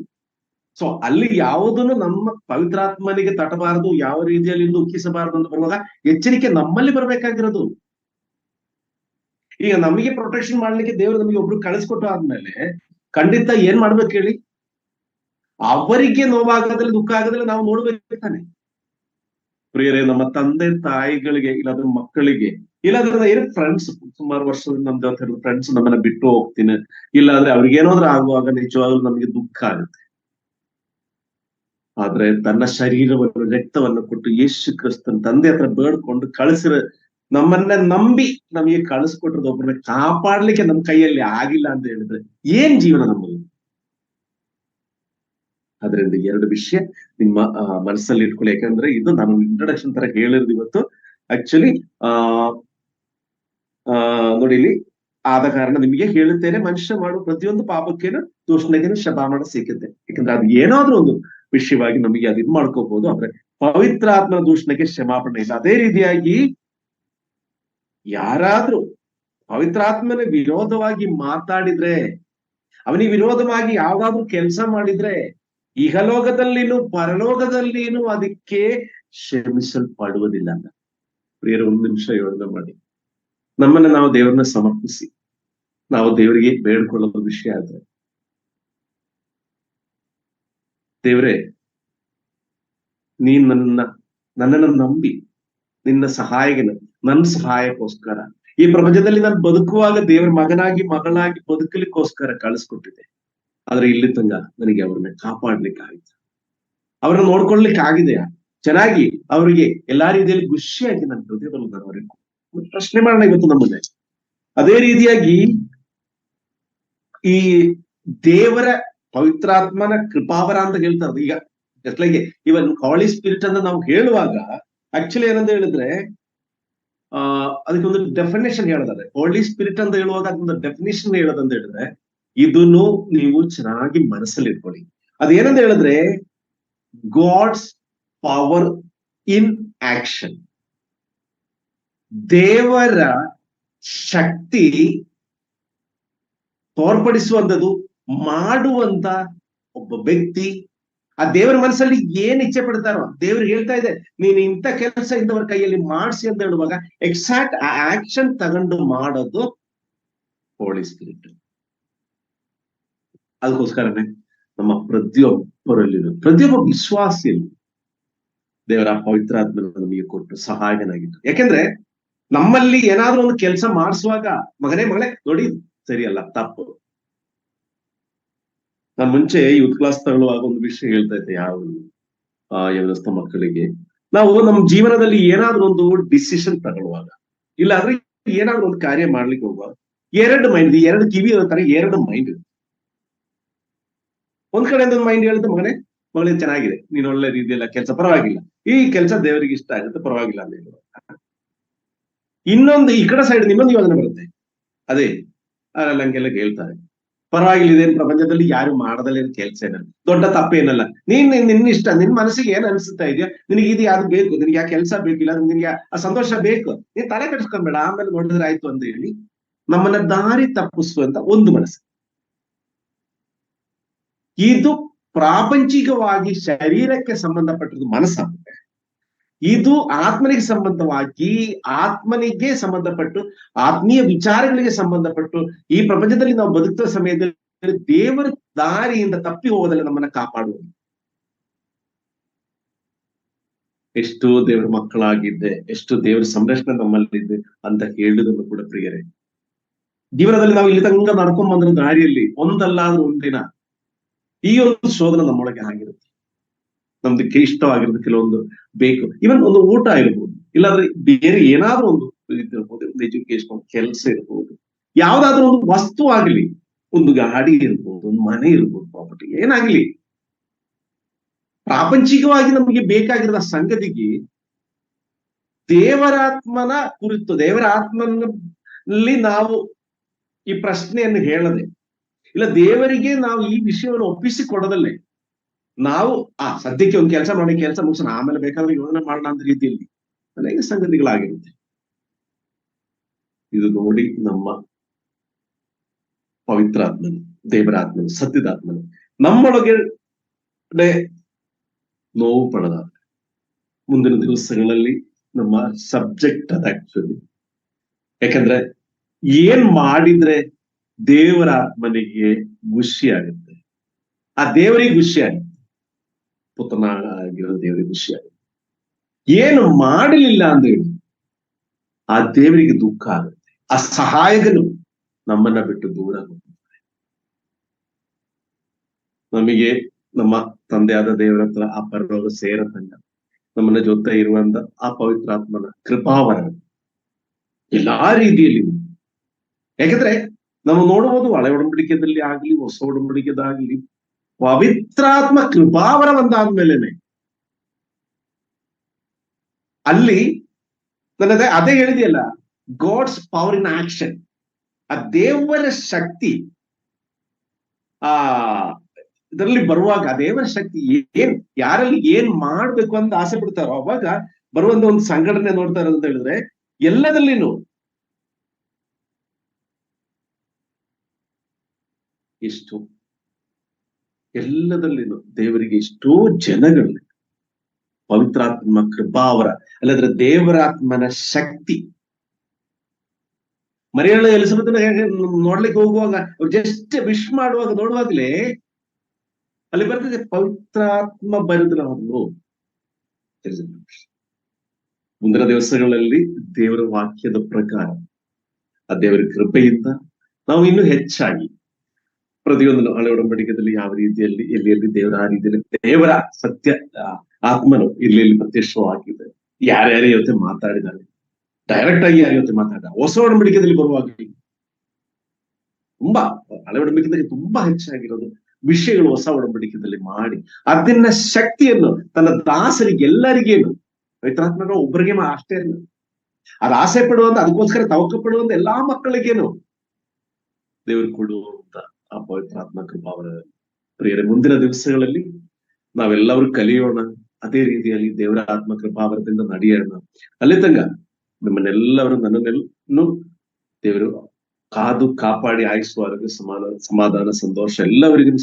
ಸೊ ಅಲ್ಲಿ ಯಾವುದನ್ನು ನಮ್ಮ ಪವಿತ್ರಾತ್ಮನಿಗೆ ತಟಬಾರದು, ಯಾವ ರೀತಿಯಲ್ಲಿ ದುಃಖಿಸಬಾರದು ಅಂತ ಬರುವಾಗ ಎಚ್ಚರಿಕೆ ನಮ್ಮಲ್ಲಿ ಬರ್ಬೇಕಾಗಿರೋದು. ಈಗ ನಮಗೆ ಪ್ರೊಟೆಕ್ಷನ್ ಮಾಡ್ಲಿಕ್ಕೆ ದೇವರು ನಮಗೆ ಒಬ್ರು ಕಳಿಸ್ಕೊಟ್ಟು ಆದ್ಮೇಲೆ ಖಂಡಿತ ಏನ್ ಮಾಡ್ಬೇಕು ಹೇಳಿ? ಅವರಿಗೆ ನೋವಾಗದಲ್ಲಿ, ದುಃಖ ಆಗದಲ್ಲಿ ನಾವು ನೋಡ್ಬೇಕು ತಾನೆ. ಪ್ರಿಯರೇ, ನಮ್ಮ ತಂದೆ ತಾಯಿಗಳಿಗೆ, ಇಲ್ಲಾಂದ್ರೆ ಮಕ್ಕಳಿಗೆ, ಇಲ್ಲಾಂದ್ರೆ ಏನು ಫ್ರೆಂಡ್ಸ್, ಸುಮಾರು ವರ್ಷದಿಂದ ನಮ್ ಜೊತೆ ಫ್ರೆಂಡ್ಸ್ ನಮ್ಮನ್ನ ಬಿಟ್ಟು ಹೋಗ್ತೀನಿ, ಇಲ್ಲಾಂದ್ರೆ ಅವ್ರಿಗೇನಾದ್ರೂ ಆಗುವಾಗ ನಿಜವಾಗ್ಲೂ ನಮಗೆ ದುಃಖ ಆಗುತ್ತೆ. ಆದ್ರೆ ತನ್ನ ಶರೀರವನ್ನು, ರಕ್ತವನ್ನು ಕೊಟ್ಟು ಯೇಸು ಕ್ರಿಸ್ತನ ತಂದೆ ಹತ್ರ ಬೇಡ್ಕೊಂಡು ಕಳಿಸಿರ ನಮ್ಮನ್ನ ನಂಬಿ ನಮಗೆ ಕಳಿಸ್ಕೊಟ್ರದ ಒಬ್ಬರನ್ನ ಕಾಪಾಡ್ಲಿಕ್ಕೆ ನಮ್ಮ ಕೈಯಲ್ಲಿ ಆಗಿಲ್ಲ ಅಂತ ಹೇಳಿದ್ರೆ ಏನ್ ಜೀವನ ನಮ್ಮಲ್ಲಿ? ಅದರಿಂದ 2 ವಿಷಯ ನಿಮ್ಮ ಮನಸ್ಸಲ್ಲಿ ಇಟ್ಕೊಳ್ಳಿ. ಯಾಕಂದ್ರೆ ಇದು ನಾನು ಇಂಟ್ರೊಡಕ್ಷನ್ ತರ ಹೇಳಿರೋದು ಇವತ್ತು. ಆಕ್ಚುಲಿ ನೋಡಿ, ಇಲ್ಲಿ ಆದ ಕಾರಣ ನಿಮಗೆ ಹೇಳುತ್ತೇನೆ, ಮನುಷ್ಯ ಮಾಡುವ ಪ್ರತಿಯೊಂದು ಪಾಪಕ್ಕೇನು ದೂಷಣೆಗೇನು ಕ್ಷಮಾಪಣ ಸಿಕ್ಕುತ್ತೆ. ಯಾಕಂದ್ರೆ ಅದು ಏನಾದ್ರೂ ಒಂದು ವಿಷಯವಾಗಿ ನಮಗೆ ಅದು ಮಾಡ್ಕೋಬಹುದು, ಆದ್ರೆ ಪವಿತ್ರಾತ್ಮನ ದೂಷಣೆಗೆ ಕ್ಷಮಾಪಣೆ ಇಲ್ಲ. ಅದೇ ರೀತಿಯಾಗಿ ಯಾರಾದ್ರೂ ಪವಿತ್ರಾತ್ಮನ ವಿರೋಧವಾಗಿ ಮಾತಾಡಿದ್ರೆ, ಅವನಿಗೆ ವಿರೋಧವಾಗಿ ಯಾವ್ದಾದ್ರು ಕೆಲಸ ಮಾಡಿದ್ರೆ, ಇಹಲೋಕದಲ್ಲಿನೂ ಪರಲೋಕದಲ್ಲಿನೂ ಅದಕ್ಕೆ ಕ್ಷಮಿಸಲ್ಪಡುವುದಿಲ್ಲ ಅಂತ. ಪ್ರಿಯರು, 1 ನಿಮಿಷ ಯೋಚನೆ ಮಾಡಿ. ನಮ್ಮನ್ನ ನಾವು ದೇವರನ್ನ ಸಮರ್ಪಿಸಿ ನಾವು ದೇವರಿಗೆ ಬೇಡ್ಕೊಳ್ಳೋ ವಿಷಯ ಆದ್ರೆ, ದೇವರೇ, ನೀನ್ ನನ್ನನ್ನು ನಂಬಿ ನಿನ್ನ ಸಹಾಯನ, ನನ್ನ ಸಹಾಯಕ್ಕೋಸ್ಕರ ಈ ಪ್ರಪಂಚದಲ್ಲಿ ನಾನು ಬದುಕುವಾಗ ದೇವರ ಮಗನಾಗಿ ಮಗಳಾಗಿ ಬದುಕಲಿಕ್ಕೋಸ್ಕರ ಕಳಿಸ್ಕೊಟ್ಟಿದ್ದೆ. ಆದ್ರೆ ಇಲ್ಲಿ ತನಕ ನನಗೆ ಅವ್ರನ್ನ ಕಾಪಾಡ್ಲಿಕ್ಕೆ ಆಯ್ತು, ಅವ್ರನ್ನ ನೋಡ್ಕೊಳ್ಲಿಕ್ಕೆ ಆಗಿದೆಯಾ ಚೆನ್ನಾಗಿ, ಅವರಿಗೆ ಎಲ್ಲಾ ರೀತಿಯಲ್ಲಿ ಖುಷಿಯಾಗಿ ನನ್ನ ಹೃದಯದಲ್ಲಿ ನಾನು ಅವ್ರಿಗೆ ಪ್ರಶ್ನೆ ಮಾಡೋಣ ಇವತ್ತು ನಮ್ಮನ್ನೇ. ಅದೇ ರೀತಿಯಾಗಿ ಈ ದೇವರ ಪವಿತ್ರಾತ್ಮನ ಕೃಪಾವರ ಅಂತ ಹೇಳ್ತಾರೆ. ಈಗ ಜಸ್ಟ್ ಲೈಕ್ ಇವನ್ ಹಾಲಿ ಸ್ಪಿರಿಟ್ ಅಂತ ನಾವು ಹೇಳುವಾಗ ಆಕ್ಚುಲಿ ಏನಂತ ಹೇಳಿದ್ರೆ, ಅದಕ್ಕೆ ಒಂದು ಡೆಫಿನೇಷನ್ ಹೇಳಿದ್ದಾರೆ. ಹೋಲಿ ಸ್ಪಿರಿಟ್ ಅಂತ ಹೇಳುವಾಗ ಅದೊಂದು ಡೆಫಿನೇಷನ್ ಹೇಳೋದಂತ ಹೇಳಿದ್ರೆ, ಇದನ್ನು ನೀವು ಚೆನ್ನಾಗಿ ಮನಸ್ಸಲ್ಲಿ ಇಟ್ಕೊಳ್ಳಿ. ಅದೇನಂತ ಹೇಳಿದ್ರೆ, ಗಾಡ್ಸ್ ಪವರ್ ಇನ್ ಆಕ್ಷನ್. ದೇವರ ಶಕ್ತಿ ತೋರ್ಪಡಿಸುವಂಥದ್ದು, ಮಾಡುವಂತ ಒಬ್ಬ ವ್ಯಕ್ತಿ ಆ ದೇವರ ಮನಸ್ಸಲ್ಲಿ ಏನ್ ಇಚ್ಛೆ ಪಡ್ತಾರೋ, ದೇವ್ರು ಹೇಳ್ತಾ ಇದೆ ನೀನ್ ಇಂಥ ಕೆಲಸ ಇಂಥವ್ರ ಕೈಯಲ್ಲಿ ಮಾಡಿಸಿ ಅಂತ ಹೇಳುವಾಗ ಎಕ್ಸಾಕ್ಟ್ ಆ ಆಕ್ಷನ್ ತಗೊಂಡು ಮಾಡೋದು ಹೋಲಿ ಸ್ಪಿರಿಟ್. ಅದಕ್ಕೋಸ್ಕರನೇ ನಮ್ಮ ಪ್ರತಿಯೊಬ್ಬ ವಿಶ್ವಾಸಿಯಲ್ಲಿ ದೇವರ ಪವಿತ್ರಾತ್ಮನ ನಮಗೆ ಕೊಟ್ಟು ಸಹಾಯಕನಾಗಿತ್ತು. ಯಾಕೆಂದ್ರೆ ನಮ್ಮಲ್ಲಿ ಏನಾದ್ರೂ ಒಂದು ಕೆಲಸ ಮಾಡಿಸುವಾಗ, ಮಗನೇ ನೋಡಿ ಸರಿಯಲ್ಲ, ತಪ್ಪು. ನಾನು ಮುಂಚೆ ಯೂತ್ ಕ್ಲಾಸ್ ತಗೊಳ್ಳುವಾಗ ಒಂದು ವಿಷಯ ಹೇಳ್ತಾ ಇದ್ದೆ, ಯೌವನಸ್ಥ ಮಕ್ಕಳಿಗೆ, ನಾವು ನಮ್ಮ ಜೀವನದಲ್ಲಿ ಏನಾದ್ರೂ ಒಂದು ಡಿಸಿಷನ್ ತಗೊಳ್ಳುವಾಗ, ಇಲ್ಲ ಅಂದ್ರೆ ಏನಾದ್ರೂ ಒಂದು ಕಾರ್ಯ ಮಾಡ್ಲಿಕ್ಕೆ ಹೋಗುವಾಗ 2 ಮೈಂಡ್, 2 ಕಿವಿ ಇರೋ ತರ 2 ಮೈಂಡ್. ಒಂದ್ ಕಡೆಯಿಂದ ಒಂದು ಮೈಂಡ್ ಹೇಳುತ್ತೆ, ಮಗನೇ ಮಗಳಿಗೆ ಚೆನ್ನಾಗಿದೆ, ನೀನ್ ಒಳ್ಳೆ ರೀತಿಯಲ್ಲ ಕೆಲಸ, ಪರವಾಗಿಲ್ಲ, ಈ ಕೆಲಸ ದೇವರಿಗೆ ಇಷ್ಟ ಆಗುತ್ತೆ, ಪರವಾಗಿಲ್ಲ ಅಂತ ಹೇಳುವ. ಇನ್ನೊಂದು ಈ ಕಡೆ ಸೈಡ್ ಇನ್ನೊಂದು ಯೋಜನೆ ಬರುತ್ತೆ, ಅದೇ ಹಂಗೆಲ್ಲ ಹೇಳ್ತಾರೆ, ಪರವಾಗಿಲ್ಲ, ಇದೇನು ಪ್ರಪಂಚದಲ್ಲಿ ಯಾರು ಮಾಡದಲ್ಲ ಕೆಲಸ ಏನಲ್ಲ, ದೊಡ್ಡ ತಪ್ಪೇನಲ್ಲ, ನಿನ್ನ ಇಷ್ಟ, ನಿನ್ ಮನಸ್ಸಿಗೆ ಏನ್ ಅನ್ಸುತ್ತಾ ಇದೆಯಾ, ನಿನಗೆ ಇದು ಯಾವ್ದು ಬೇಕು, ನಿನ್ಗೆ ಆ ಕೆಲಸ ಬೇಕಿಲ್ಲ, ನಿನ್ಗೆ ಆ ಸಂತೋಷ ಬೇಕು, ನೀನ್ ತಲೆ ಕೆಡಿಸ್ಕೊಂಬೇಡ, ಆಮೇಲೆ ನೋಡಿದ್ರೆ ಆಯ್ತು ಅಂತ ಹೇಳಿ ನಮ್ಮನ್ನ ದಾರಿ ತಪ್ಪಿಸುವಂತ ಒಂದು ಮನಸ್ಸು. ಇದು ಪ್ರಾಪಂಚಿಕವಾಗಿ ಶರೀರಕ್ಕೆ ಸಂಬಂಧಪಟ್ಟದ್ದು ಮನಸ್ಸಾಗುತ್ತೆ. ಇದು ಆತ್ಮನಿಗೆ ಸಂಬಂಧವಾಗಿ, ಆತ್ಮನಿಗೆ ಸಂಬಂಧಪಟ್ಟು, ಆತ್ಮೀಯ ವಿಚಾರಗಳಿಗೆ ಸಂಬಂಧಪಟ್ಟು, ಈ ಪ್ರಪಂಚದಲ್ಲಿ ನಾವು ಬದುಕುವ ಸಮಯದಲ್ಲಿ ದೇವರ ದಾರಿಯಿಂದ ತಪ್ಪಿ ಹೋಗೋದಲ್ಲ ನಮ್ಮನ್ನ ಕಾಪಾಡುವುದು. ಎಷ್ಟು ದೇವರ ಮಕ್ಕಳಾಗಿದ್ದೆ, ಎಷ್ಟು ದೇವರ ಸಂರಕ್ಷಣೆ ನಮ್ಮಲ್ಲಿದೆ ಅಂತ ಹೇಳುವುದನ್ನು ಕೂಡ ಪ್ರಿಯರೇ, ಜೀವನದಲ್ಲಿ ನಾವು ಇಲ್ಲಿ ತನಕ ನಡ್ಕೊಂಡ್ ಬಂದ್ರ ದಾರಿಯಲ್ಲಿ ಒಂದಲ್ಲಾದ್ರೂ ಒಂದಿನ ಈ ಒಂದು ಶೋಧನೆ ನಮ್ಮೊಳಗೆ ಆಗಿರುತ್ತೆ. ನಮ್ದಕ್ಕೆ ಇಷ್ಟವಾಗಿರೋದು ಕೆಲವೊಂದು ಬೇಕು, ಇವನ್ ಒಂದು ಊಟ ಇರ್ಬೋದು, ಇಲ್ಲಾಂದ್ರೆ ಬೇರೆ ಏನಾದ್ರೂ ಒಂದು ಇದಿರ್ಬೋದು, ಒಂದು ಎಜುಕೇಶನ್, ಕೆಲಸ ಇರ್ಬೋದು, ಯಾವ್ದಾದ್ರು ಒಂದು ವಸ್ತು ಆಗ್ಲಿ, ಒಂದು ಗಾಡಿ ಇರ್ಬೋದು, ಒಂದು ಮನೆ ಇರ್ಬೋದು, ಪ್ರಾಪರ್ಟಿ ಏನಾಗ್ಲಿ, ಪ್ರಾಪಂಚಿಕವಾಗಿ ನಮಗೆ ಬೇಕಾಗಿರೋ ಸಂಗತಿಗೆ ದೇವರಾತ್ಮನ ಕುರಿತು, ದೇವರ ಆತ್ಮನಲ್ಲಿ ನಾವು ಈ ಪ್ರಶ್ನೆಯನ್ನು ಹೇಳದೆ, ಇಲ್ಲ ದೇವರಿಗೆ ನಾವು ಈ ವಿಷಯವನ್ನು ಒಪ್ಪಿಸಿಕೊಡದಲ್ಲೇ ನಾವು ಸದ್ಯಕ್ಕೆ ಒಂದು ಕೆಲಸ ಮಾಡಿ, ಕೆಲಸ ಮುಗಿಸೋಣ, ಆಮೇಲೆ ಬೇಕಾದ್ರೆ ಯೋಜನೆ ಮಾಡೋಣ ಅಂತ ರೀತಿಯಲ್ಲಿ ಅನೇಕ ಸಂಗತಿಗಳಾಗಿರುತ್ತೆ. ಇದು ನೋಡಿ ನಮ್ಮ ಪವಿತ್ರಾತ್ಮನು, ದೇವರಾತ್ಮನು, ಸತ್ಯದಾತ್ಮನು ನಮ್ಮೊಳಗೆ ನೋವು ಪಡೆದ ಮುಂದಿನ ದಿವಸಗಳಲ್ಲಿ ನಮ್ಮ ಸಬ್ಜೆಕ್ಟ್ ಅದ ಆಕ್ಚುಲಿ. ಯಾಕಂದ್ರೆ ಏನ್ ಮಾಡಿದ್ರೆ ದೇವರ ಆತ್ಮನಿಗೆ ಖುಷಿ ಆಗುತ್ತೆ, ಆ ದೇವರಿಗೆ ಖುಷಿ ಆಗುತ್ತೆ, ಪುತ್ರನಾಗಿರೋ ದೇವರಿಗೆ ಖುಷಿ ಆಗುತ್ತೆ. ಏನು ಮಾಡಲಿಲ್ಲ ಅಂದ್ರೆ ಆ ದೇವರಿಗೆ ದುಃಖ ಆಗುತ್ತೆ, ಆ ಸಹಾಯಕನು ನಮ್ಮನ್ನ ಬಿಟ್ಟು ದೂರ ಹೋಗ್ತಾರೆ. ನಮಗೆ ನಮ್ಮ ತಂದೆಯಾದ ದೇವರ ಹತ್ರ ಆ ಪರಲೋಕ ಸೇರತಂಗ ನಮ್ಮನ್ನ ಜೊತೆ ಇರುವಂತ ಆ ಪವಿತ್ರಾತ್ಮನ ಕೃಪಾವರ ಎಲ್ಲಾ ರೀತಿಯಲ್ಲಿ, ಯಾಕಂದ್ರೆ ನಾವು ನೋಡಬಹುದು ಹಳೆ ಒಡಂಬಡಿಕೆದಲ್ಲಿ ಆಗ್ಲಿ, ಹೊಸ ಒಡಂಬಡಿಕೆದಾಗ್ಲಿ, ಪವಿತ್ರಾತ್ಮ ಕೃಪಾವರ ಒಂದಾದ್ಮೇಲೆನೆ ಅಲ್ಲಿ ನನ್ನದೇ ಅದೇ ಹೇಳಿದೆಯಲ್ಲ, ಗಾಡ್ಸ್ ಪವರ್ ಇನ್ ಆಕ್ಷನ್, ಆ ದೇವರ ಶಕ್ತಿ ಇದರಲ್ಲಿ ಬರುವಾಗ, ಆ ದೇವರ ಶಕ್ತಿ ಯಾರಲ್ಲಿ ಏನ್ ಮಾಡ್ಬೇಕು ಅಂತ ಆಸೆ ಪಡ್ತಾರೋ ಅವಾಗ ಬರುವಂತ ಒಂದು ಸಂಘಟನೆ ನೋಡ್ತಾ ಇರೋದು ಅಂತ ಹೇಳಿದ್ರೆ, ಎಲ್ಲದಲ್ಲಿನೂ ಎಷ್ಟು ಎಲ್ಲದಲ್ಲಿನೂ ದೇವರಿಗೆ ಎಷ್ಟೋ ಜನಗಳು ಪವಿತ್ರಾತ್ಮ ಕೃಪಾವರ, ಅಲ್ಲದ್ರೆ ದೇವರಾತ್ಮನ ಶಕ್ತಿ. ಮರಿಯಳು ಎಲಿಸಬೆತ್ ನೋಡ್ಲಿಕ್ಕೆ ಹೋಗುವಾಗ, ಜಸ್ಟ್ ವಿಶ್ ಮಾಡುವಾಗ ನೋಡುವಾಗ್ಲೇ ಅಲ್ಲಿ ಬರ್ತದೆ ಪವಿತ್ರಾತ್ಮ ಬರುದಿಲ್ಲ. ಮುಂದಿನ ದಿವಸಗಳಲ್ಲಿ ದೇವರ ವಾಕ್ಯದ ಪ್ರಕಾರ, ಆ ದೇವರ ಕೃಪೆಯಿಂದ ನಾವು ಇನ್ನೂ ಹೆಚ್ಚಾಗಿ ಪ್ರತಿಯೊಂದು ಹಳೆ ಒಡಂಬಡಿಕೆಯಲ್ಲಿ ಯಾವ ರೀತಿಯಲ್ಲಿ ಎಲ್ಲಿ ದೇವರ ಆ ರೀತಿಯಲ್ಲಿ ದೇವರ ಸತ್ಯ ಆತ್ಮನು ಇಲ್ಲಿ ಪ್ರತ್ಯಕ್ಷವಾಗಿದೆ, ಯಾರ್ಯಾರ ಜೊತೆ ಮಾತಾಡಿದ್ದಾರೆ, ಡೈರೆಕ್ಟ್ ಆಗಿ ಯಾರ ಜೊತೆ ಮಾತಾಡಿದ. ಹೊಸ ಒಡಂಬಡಿಕೆಯಲ್ಲಿ ಬರುವಾಗ ತುಂಬಾ ಹಳೆ ಒಡಂಬಡಿಕೆಯಲ್ಲಿ ತುಂಬಾ ಹೆಚ್ಚಾಗಿರೋದು ವಿಷಯಗಳು ಹೊಸ ಒಡಂಬಡಿಕೆಯಲ್ಲಿ ಮಾಡಿ ಅದನ್ನ ಶಕ್ತಿಯನ್ನು ತನ್ನ ದಾಸರಿಗೆ ಎಲ್ಲರಿಗೇನು, ಪವಿತ್ರಾತ್ಮನ ಒಬ್ಬರಿಗೆ ಅಷ್ಟೇ ಅಲ್ಲ, ಅದು ಆಸೆ ಪಡುವಂತ, ಅದಕ್ಕೋಸ್ಕರ ತವಕ ಪಡುವಂತ ಎಲ್ಲಾ ಮಕ್ಕಳಿಗೇನು ದೇವರು ಕೊಡುವಂತ ಆ ಪವಿತ್ರಾತ್ಮ ಕೃಪಾವರ. ಪ್ರಿಯರೇ, ಮುಂದಿನ ದಿವಸಗಳಲ್ಲಿ ನಾವೆಲ್ಲರೂ ಕಲಿಯೋಣ, ಅದೇ ರೀತಿಯಲ್ಲಿ ದೇವರ ಆತ್ಮ ಕೃಪಾವರದಿಂದ ನಡೆಯೋಣ. ಅಲ್ಲಿ ತನಕ ನಿಮ್ಮನ್ನೆಲ್ಲರೂ, ನನ್ನನ್ನೆಲ್ಲೂ ದೇವರು ಕಾದು ಕಾಪಾಡಿ ಆಯಿಸುವ ಸಮಾಧಾನ, ಸಂತೋಷ ಎಲ್ಲವರಿಗೂ